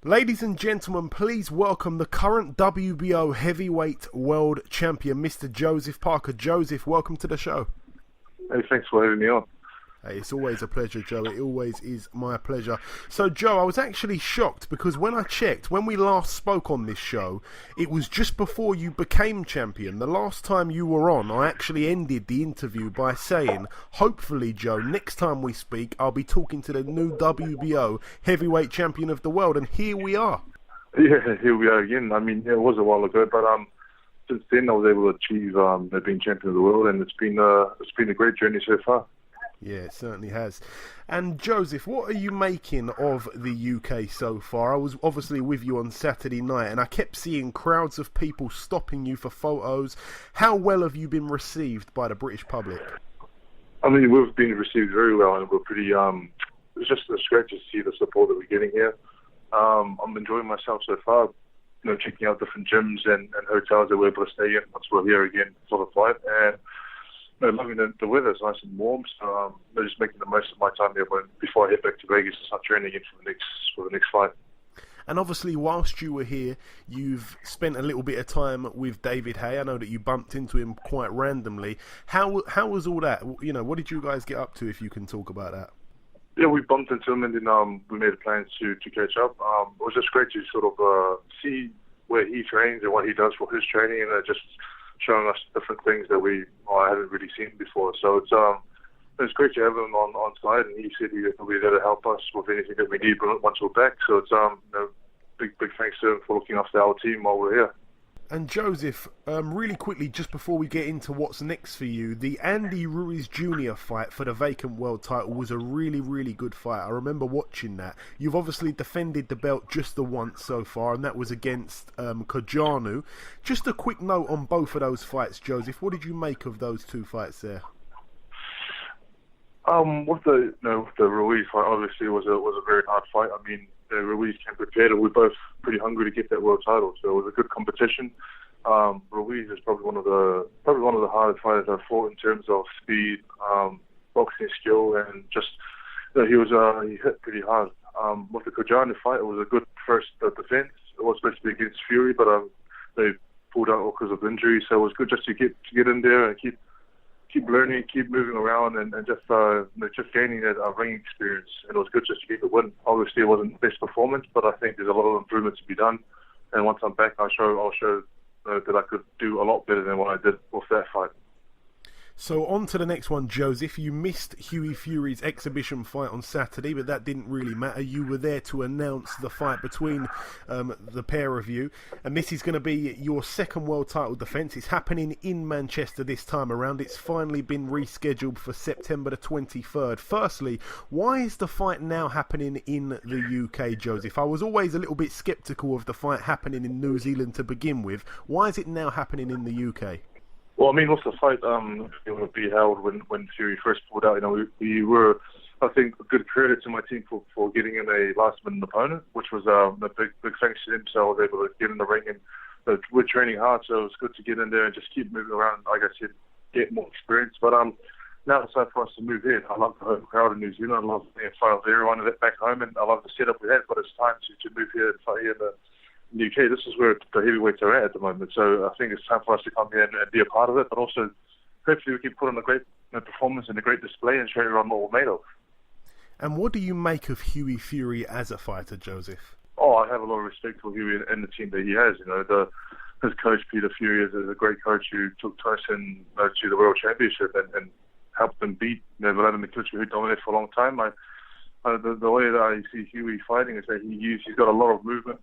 Ladies and gentlemen, please welcome the current WBO heavyweight world champion, Mr. Joseph Parker. Joseph, welcome to the show. Hey, thanks for having me on. Hey, it's always a pleasure, Joe. It always is my pleasure. So, Joe, I was actually shocked because when I checked, when we last spoke on this show, it was just before you became champion. The last time you were on, I actually ended the interview by saying, hopefully, Joe, next time we speak, I'll be talking to the new WBO heavyweight champion of the world, and here we are. Yeah, here we are again. I mean, yeah, it was a while ago, but since then I was able to achieve being champion of the world, and it's been a great journey so far. Yeah, it certainly has. And Joseph, what are you making of the UK so far? I was obviously with you on Saturday night, and I kept seeing crowds of people stopping you for photos. How well have you been received by the British public? I mean, we've been received very well, and we're pretty. It's great to see the support that we're getting here. I'm enjoying myself so far. You know, checking out different gyms and hotels that we're able to stay in once we're here again for the fight, and loving the weather. It's nice and warm, so just making the most of my time here before I head back to Vegas to start training again for the next fight. And obviously, whilst you were here, you've spent a little bit of time with David Haye. I know that you bumped into him quite randomly. How was all that? You know, what did you guys get up to, if you can talk about that? Yeah, we bumped into him, and then we made plans to catch up. It was just great to sort of see where he trains and what he does for his training, and just showing us different things that I hadn't really seen before. So it's great to have him on side, and he said he'll be there to help us with anything that we need once we're back. So it's big thanks to him for looking after our team while we're here. And Joseph, really quickly, just before we get into what's next for you, the Andy Ruiz Jr. fight for the vacant world title was a really, really good fight. I remember watching that. You've obviously defended the belt just the once so far, and that was against Kojanu. Just a quick note on both of those fights, Joseph. What did you make of those two fights there? With the Ruiz fight, obviously it was a very hard fight. I mean, Ruiz came prepared, and we're both pretty hungry to get that world title. So it was a good competition. Ruiz is probably one of the hardest fighters I've fought in terms of speed, boxing skill, and just he hit pretty hard. With the Kojanu fight, it was a good first defense. It was supposed to be against Fury, but they pulled out because of injury. So it was good just to get in there and keep learning, keep moving around, and just gaining that ring experience. And it was good just to get the win. Obviously, it wasn't the best performance, but I think there's a lot of improvement to be done. And once I'm back, I'll show that I could do a lot better than what I did with that fight. So on to the next one, Joseph. You missed Hughie Fury's exhibition fight on Saturday, but that didn't really matter. You were there to announce the fight between the pair of you, and this is going to be your second world title defence. It's happening in Manchester this time around. It's finally been rescheduled for September the 23rd. Firstly, why is the fight now happening in the UK, Joseph? I was always a little bit sceptical of the fight happening in New Zealand to begin with. Why is it now happening in the UK? Well, I mean, what's the fight it would be held when Fury first pulled out? You know, we were, I think, a good credit to my team for getting in a last-minute opponent, which was a big thanks to them. So I was able to get in the ring, and we're training hard, so it was good to get in there and just keep moving around. Like I said, get more experience. But now it's time for us to move here. I love the home crowd in New Zealand. I love being a fight with everyone back home, and I love the setup we have. But it's time to move here and fight here in the UK. This is where the heavyweights are at the moment, so I think it's time for us to come here and be a part of it, but also hopefully we can put on a great performance and a great display and show everyone what we're made of. And what do you make of Hughie Fury as a fighter, Joseph? Oh, I have a lot of respect for Hughie and the team that he has. You know, his coach Peter Fury is a great coach who took Tyson to the World Championship and helped them beat Wladimir Klitschko, who dominated for a long time. The way that I see Hughie fighting is that he's got a lot of movement.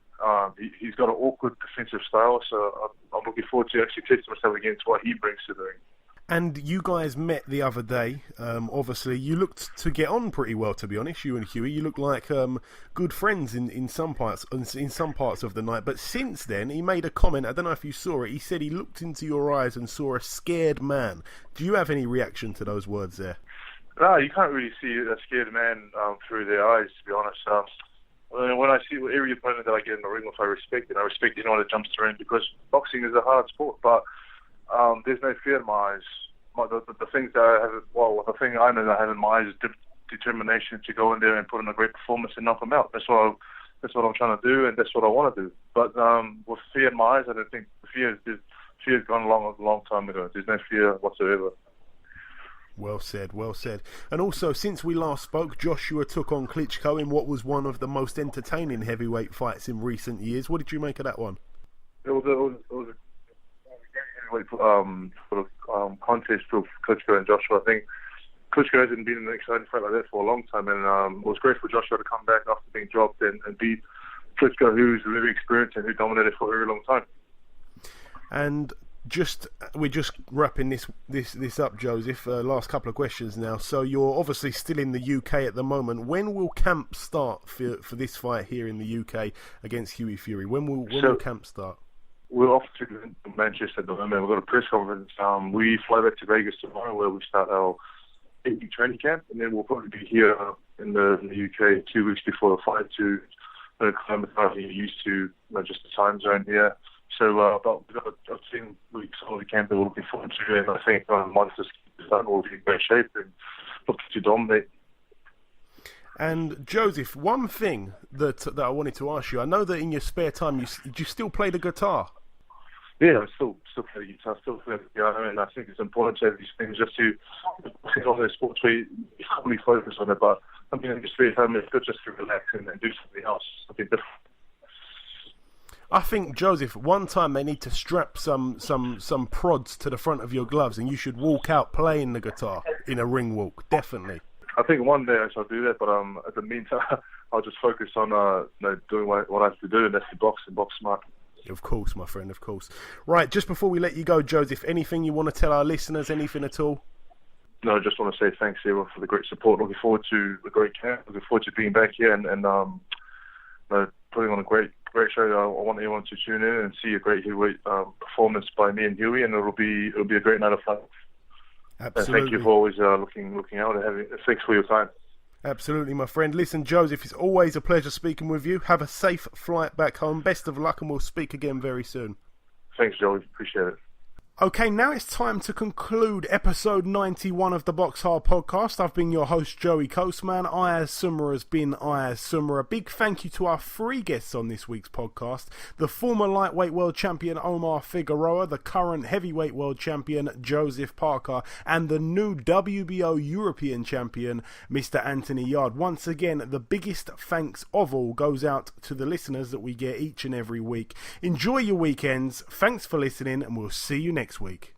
He's got an awkward defensive style, so I'm looking forward to actually testing myself against what he brings to the ring. And you guys met the other day. Obviously, you looked to get on pretty well, to be honest. You and Hughie, you look like good friends in some parts of the night. But since then, he made a comment. I don't know if you saw it. He said he looked into your eyes and saw a scared man. Do you have any reaction to those words there? No, you can't really see a scared man through their eyes, to be honest. When I see every opponent that I get in the ring with, I respect it. I respect anyone that jumps around because boxing is a hard sport, but there's no fear in my eyes. The things that I have, the thing I know that I have in my eyes is determination to go in there and put in a great performance and knock them out. That's what I'm trying to do, and that's what I want to do. But with fear in my eyes, I don't think fear's gone a long time ago. There's no fear whatsoever. Well said, well said. And also, since we last spoke, Joshua took on Klitschko in what was one of the most entertaining heavyweight fights in recent years. What did you make of that one? It was a great heavyweight contest with Klitschko and Joshua. I think Klitschko hasn't been in an exciting fight like that for a long time, and it was great for Joshua to come back after being dropped and beat Klitschko, who's very experienced and who dominated for a very long time. And we're just wrapping this up, Joseph. Last couple of questions now. So you're obviously still in the UK at the moment. When will camp start for this fight here in the UK against Hughie Fury? When will camp start? We're off to Manchester at the moment. We've got a press conference. We fly back to Vegas tomorrow, where we start our 8-week training camp, and then we'll probably be here in the UK 2 weeks before the fight to acclimatise and get used to just the time zone here. So we've got a 10-week solid camp that we're looking forward to, and I think once this is done, we'll be in great shape and looking to dominate. And Joseph, one thing that I wanted to ask you, I know that in your spare time you still play the guitar. Yeah, I still play the guitar, still play the piano, and I think it's important to have these things just to get on those sports where you fully focus on it. But I mean, in your spare time, it's good just to relax and do something else, something different. I think, Joseph, one time they need to strap some prods to the front of your gloves, and you should walk out playing the guitar in a ring walk. Definitely. I think one day I shall do that, but at the meantime, I'll just focus on doing what I have to do, and that's to box smart. Of course, my friend, of course. Right, just before we let you go, Joseph, anything you want to tell our listeners, anything at all? No, I just want to say thanks, everyone, for the great support. Looking forward to the great camp. Looking forward to being back here and putting on a great show. I want everyone to tune in and see a great heavyweight performance by me and Hughie, and it'll be a great night of fun. Absolutely. And thank you for always looking out and thanks for your time. Absolutely, my friend. Listen, Joseph, it's always a pleasure speaking with you. Have a safe flight back home. Best of luck, and we'll speak again very soon. Thanks, Joey. Appreciate it. Okay, now it's time to conclude episode 91 of the BoxHard Podcast. I've been your host, Joey Coastman. Ayaz Summer has been Ayaz Summer. A big thank you to our three guests on this week's podcast. The former lightweight world champion, Omar Figueroa, the current heavyweight world champion, Joseph Parker, and the new WBO European champion, Mr. Anthony Yarde. Once again, the biggest thanks of all goes out to the listeners that we get each and every week. Enjoy your weekends. Thanks for listening, and we'll see you next week.